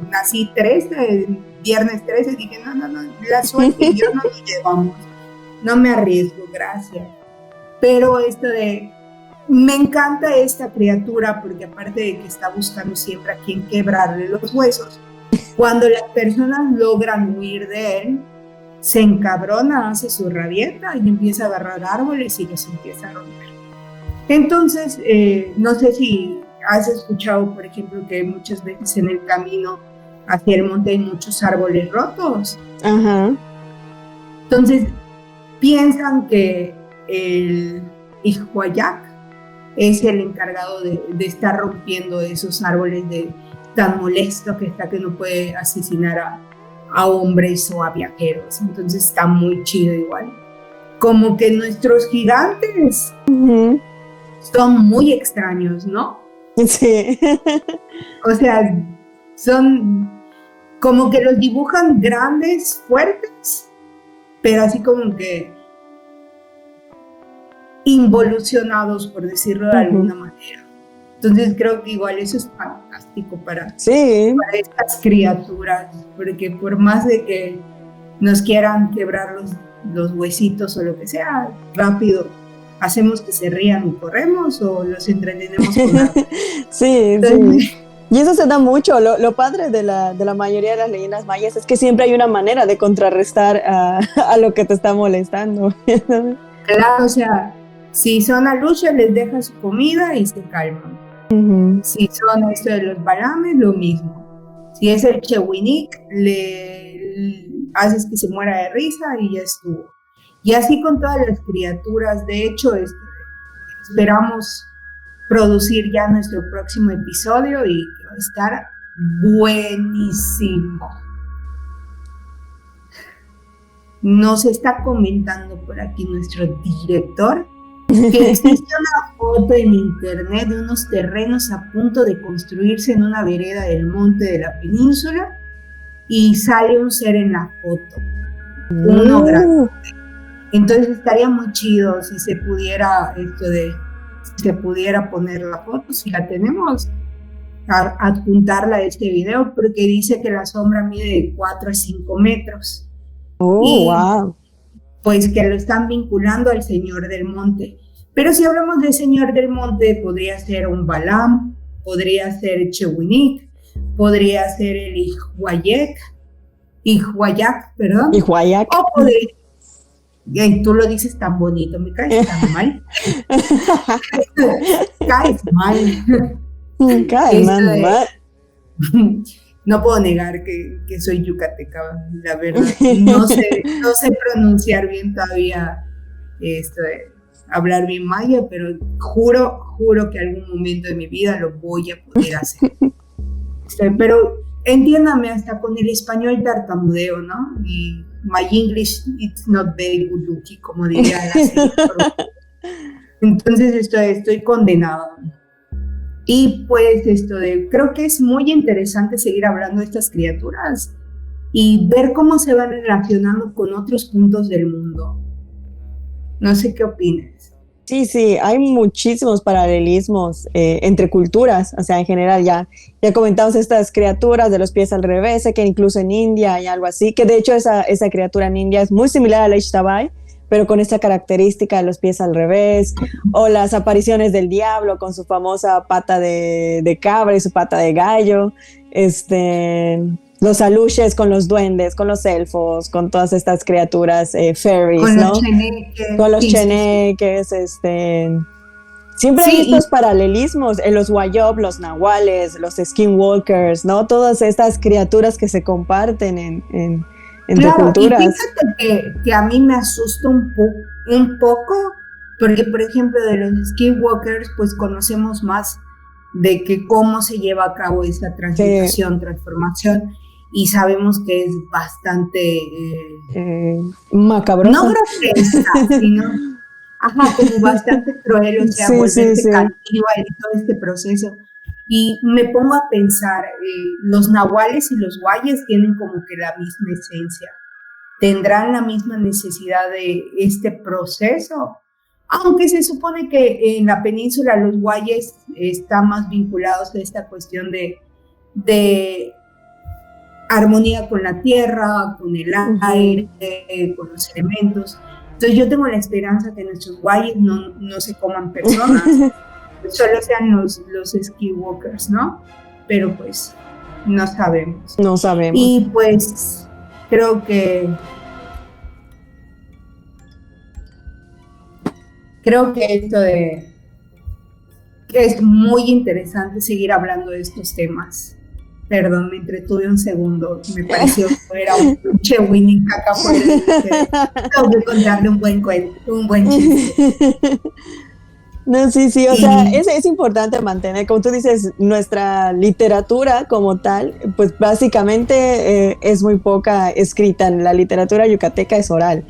nací 13, viernes 13, dije, no, la suerte y yo no lo llevamos, no me arriesgo, gracias. Pero me encanta esta criatura porque aparte de que está buscando siempre a quien quebrarle los huesos, cuando las personas logran huir de él, se encabrona, hace su rabieta y empieza a agarrar árboles y los empieza a romper. Entonces, no sé si has escuchado, por ejemplo, que muchas veces en el camino hacia el monte hay muchos árboles rotos. Ajá. Entonces, piensan que el Ixhuayac es el encargado de estar rompiendo esos árboles tan molesto que está que no puede asesinar a hombres o a viajeros. Entonces está muy chido igual. Como que nuestros gigantes son muy extraños, ¿no? Sí. O sea, son como que los dibujan grandes, fuertes, pero así como que involucionados, por decirlo de alguna manera. Entonces creo que igual eso es fantástico para estas criaturas, porque por más de que nos quieran quebrar los huesitos o lo que sea, rápido hacemos que se rían y corremos o los entretenemos con algo. Sí. Y eso se da mucho. Lo padre de la mayoría de las leyendas mayas es que siempre hay una manera de contrarrestar a lo que te está molestando. Claro, o sea, si son aluches, les dejas su comida y se calman. Si son esto de los balames, lo mismo. Si es el chehuinic, le haces que se muera de risa y ya estuvo. Y así con todas las criaturas. De hecho, esperamos producir ya nuestro próximo episodio y que va a estar buenísimo. Nos está comentando por aquí nuestro director que existe una foto en internet de unos terrenos a punto de construirse en una vereda del monte de la península y sale un ser en la foto, uno grande. Entonces estaría muy chido si se pudiera poner la foto, si la tenemos, adjuntarla a este video, porque dice que la sombra mide de 4 a 5 metros. Wow. Pues que lo están vinculando al Señor del Monte. Pero si hablamos del Señor del Monte, podría ser un Balam, podría ser el Chehuinic, podría ser el Ixhuayac, perdón. Ixhuayac. O podría... Y tú lo dices tan bonito, me caes tan mal. Caes mal. Calma, Esto no puedo negar que soy yucateca, la verdad. No sé pronunciar bien todavía esto de hablar bien maya, pero juro que algún momento de mi vida lo voy a poder hacer. Pero entiéndame, hasta con el español tartamudeo, ¿no? Y my English it's not very good looking, como diría la serie. Entonces estoy condenada. Y pues creo que es muy interesante seguir hablando de estas criaturas y ver cómo se van relacionando con otros puntos del mundo. No sé qué opinas. Sí, hay muchísimos paralelismos entre culturas, o sea, en general ya comentamos estas criaturas de los pies al revés, sé que incluso en India hay algo así, que de hecho esa criatura en India es muy similar a la Ishtabai, pero con esta característica de los pies al revés, o las apariciones del diablo con su famosa pata de cabra y su pata de gallo, los aluches con los duendes, con los elfos, con todas estas criaturas fairies, con ¿no? Los cheneques, con los cheneques, siempre hay estos paralelismos en los Wayop, los nahuales, los skinwalkers, ¿no? Todas estas criaturas que se comparten entre culturas. Y fíjate que a mí me asusta un poco, porque por ejemplo de los skinwalkers pues conocemos más de que cómo se lleva a cabo esa transformación, y sabemos que es bastante macabrosa. No grotesca, sino como bastante cruel, o sea, volverse caníbal y todo este proceso. Y me pongo a pensar, los nahuales y los guayes tienen como que la misma esencia, tendrán la misma necesidad de este proceso, aunque se supone que en la península los guayes están más vinculados a esta cuestión de armonía con la tierra, con el aire, con los elementos. Entonces yo tengo la esperanza que nuestros guayes no se coman personas, solo sean los skinwalkers, ¿no? Pero pues no sabemos. No sabemos. Y pues creo que esto es muy interesante seguir hablando de estos temas. Perdón, me entretuve un segundo. Me pareció que era un pinche Winnie caca por tengo que contarle un buen chiste. No, sí, o sea, es importante mantener, como tú dices, nuestra literatura como tal, pues básicamente es muy poca escrita. La literatura yucateca es oral.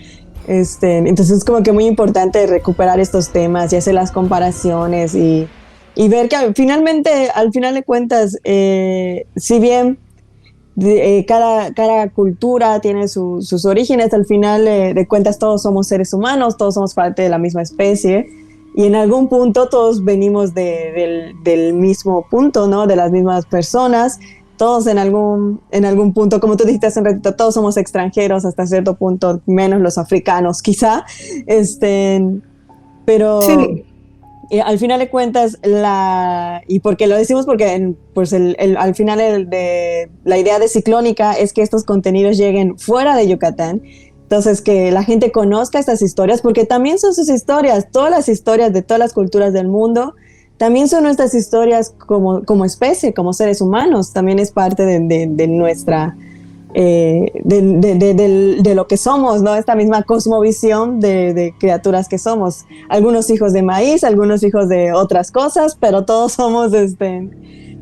Entonces es como que muy importante recuperar estos temas y hacer las comparaciones y ver que finalmente, al final de cuentas, si bien cada cultura tiene sus orígenes, al final de cuentas todos somos seres humanos, todos somos parte de la misma especie y en algún punto todos venimos del mismo punto, ¿no? De las mismas personas, todos en algún punto, como tú dijiste hace un ratito, todos somos extranjeros hasta cierto punto, menos los africanos quizá, pero... Sí. Al final de cuentas, y porque lo decimos porque pues al final de la idea de Ciclónica es que estos contenidos lleguen fuera de Yucatán, entonces que la gente conozca estas historias, porque también son sus historias, todas las historias de todas las culturas del mundo, también son nuestras historias como especie, como seres humanos, también es parte de nuestra... de lo que somos, ¿no? Esta misma cosmovisión de criaturas que somos. Algunos hijos de maíz, algunos hijos de otras cosas, pero todos somos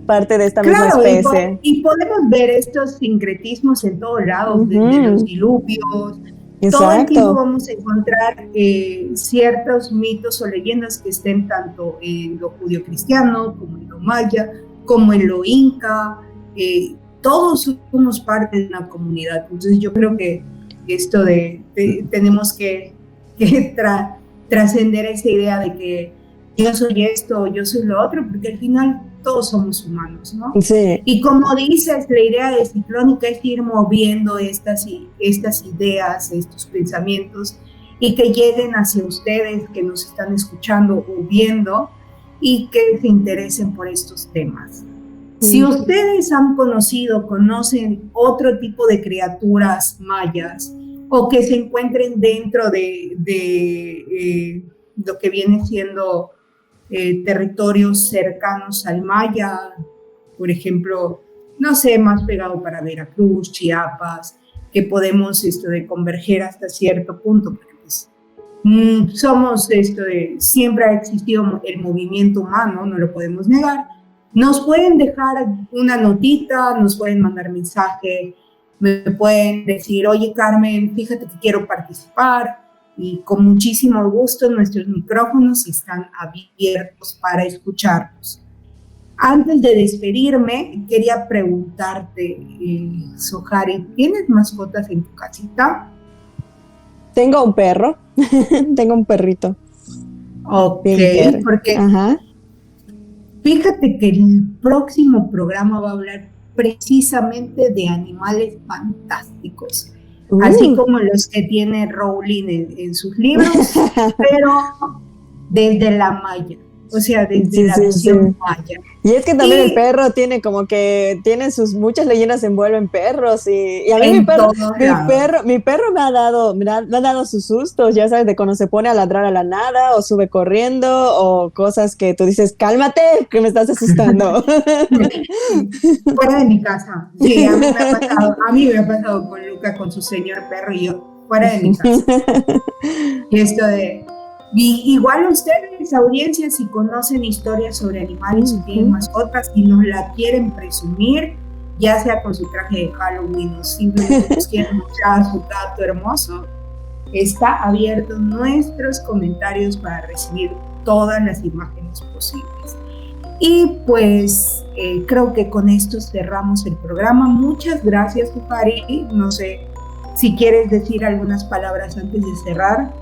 parte de esta misma especie. Y podemos ver estos sincretismos en todos lados, desde los diluvios. Exacto. Todo el tiempo vamos a encontrar ciertos mitos o leyendas que estén tanto en lo judio-cristiano, como en lo maya, como en lo inca. Todos somos parte de una comunidad. Entonces yo creo que esto tenemos que trascender esa idea de que yo soy esto, yo soy lo otro, porque al final todos somos humanos, ¿no? Sí. Y como dices, la idea de Ciclónica es ir moviendo estas ideas, estos pensamientos, y que lleguen hacia ustedes que nos están escuchando o viendo y que se interesen por estos temas. Si ustedes conocen otro tipo de criaturas mayas o que se encuentren dentro de lo que viene siendo territorios cercanos al Maya, por ejemplo, no sé, más pegado para Veracruz, Chiapas, que podemos de converger hasta cierto punto, porque pues, somos siempre ha existido el movimiento humano, no lo podemos negar. Nos pueden dejar una notita, nos pueden mandar mensaje, me pueden decir, oye Carmen, fíjate que quiero participar, y con muchísimo gusto nuestros micrófonos están abiertos para escucharnos. Antes de despedirme, quería preguntarte, Sohari, ¿tienes mascotas en tu casita? Tengo un perro, tengo un perrito. Ok, porque fíjate que el próximo programa va a hablar precisamente de animales fantásticos, así como los que tiene Rowling en sus libros, pero desde la Maya. O sea, desde la visión maya. Y es que también el perro tiene como que muchas leyendas envuelven perros y a mí mi perro me ha dado sus sustos, ya sabes, de cuando se pone a ladrar a la nada o sube corriendo o cosas que tú dices, cálmate, que me estás asustando. Fuera de mi casa. Sí, a mí me ha pasado con Luca, con su señor perro, y yo, fuera de mi casa. Y esto de... Y igual ustedes, audiencia, si conocen historias sobre animales o tienen mascotas y nos la quieren presumir, ya sea con su traje de Halloween o simplemente nos quieren mostrar a su gato hermoso, está abierto nuestros comentarios para recibir todas las imágenes posibles. Y pues creo que con esto cerramos el programa. Muchas gracias, Sohari. No sé si quieres decir algunas palabras antes de cerrar.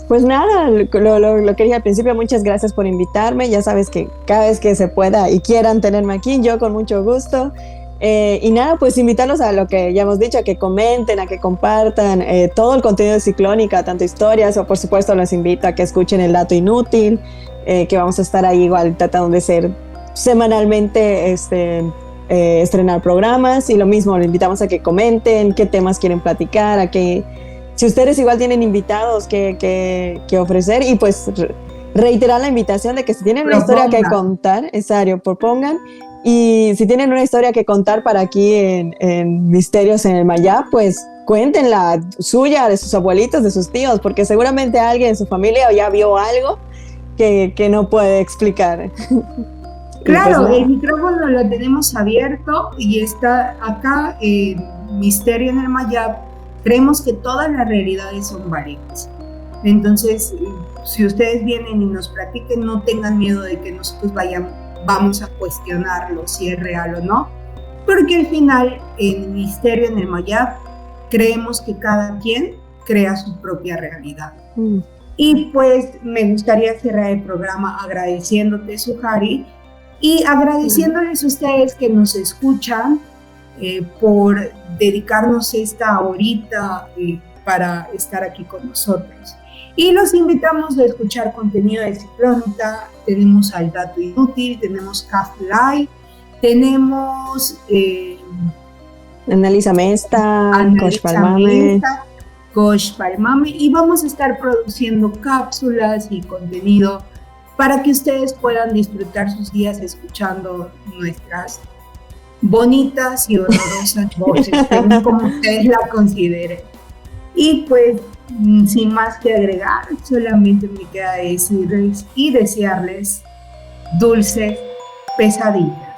Pues nada, lo que dije al principio, muchas gracias por invitarme. Ya sabes que cada vez que se pueda y quieran tenerme aquí, yo con mucho gusto. Y nada, pues invitarlos a lo que ya hemos dicho, a que comenten, a que compartan todo el contenido de Ciclónica, tanto historias, o por supuesto los invito a que escuchen El Dato Inútil, que vamos a estar ahí igual tratando de ser semanalmente estrenar programas, y lo mismo, les invitamos a que comenten qué temas quieren platicar, a que si ustedes igual tienen invitados que ofrecer, y pues reiterar la invitación de que si tienen una historia que contar, propongan, y si tienen una historia que contar para aquí en Misterios en el Mayab, pues cuéntenla, suya, de sus abuelitos, de sus tíos, porque seguramente alguien en su familia ya vio algo que no puede explicar. Claro, pues, el micrófono lo tenemos abierto y está acá Misterio en el Mayab. Creemos que todas las realidades son válidas. Entonces, si ustedes vienen y nos platiquen, no tengan miedo de que nosotros vamos a cuestionarlo si es real o no, porque al final, en Misterio en el Mayab, creemos que cada quien crea su propia realidad. Y pues me gustaría cerrar el programa agradeciéndote, Sohari, y agradeciéndoles a ustedes que nos escuchan, por dedicarnos esta horita para estar aquí con nosotros. Y los invitamos a escuchar contenido de Ciclónica. Tenemos al Dato Inútil, tenemos Cast Live, tenemos Annalisa Mesta, Kosh Palmame, y vamos a estar produciendo cápsulas y contenido para que ustedes puedan disfrutar sus días escuchando nuestras bonitas y horrorosas voces, como ustedes la consideren. Y pues, sin más que agregar, solamente me queda decirles y desearles dulces pesadillas.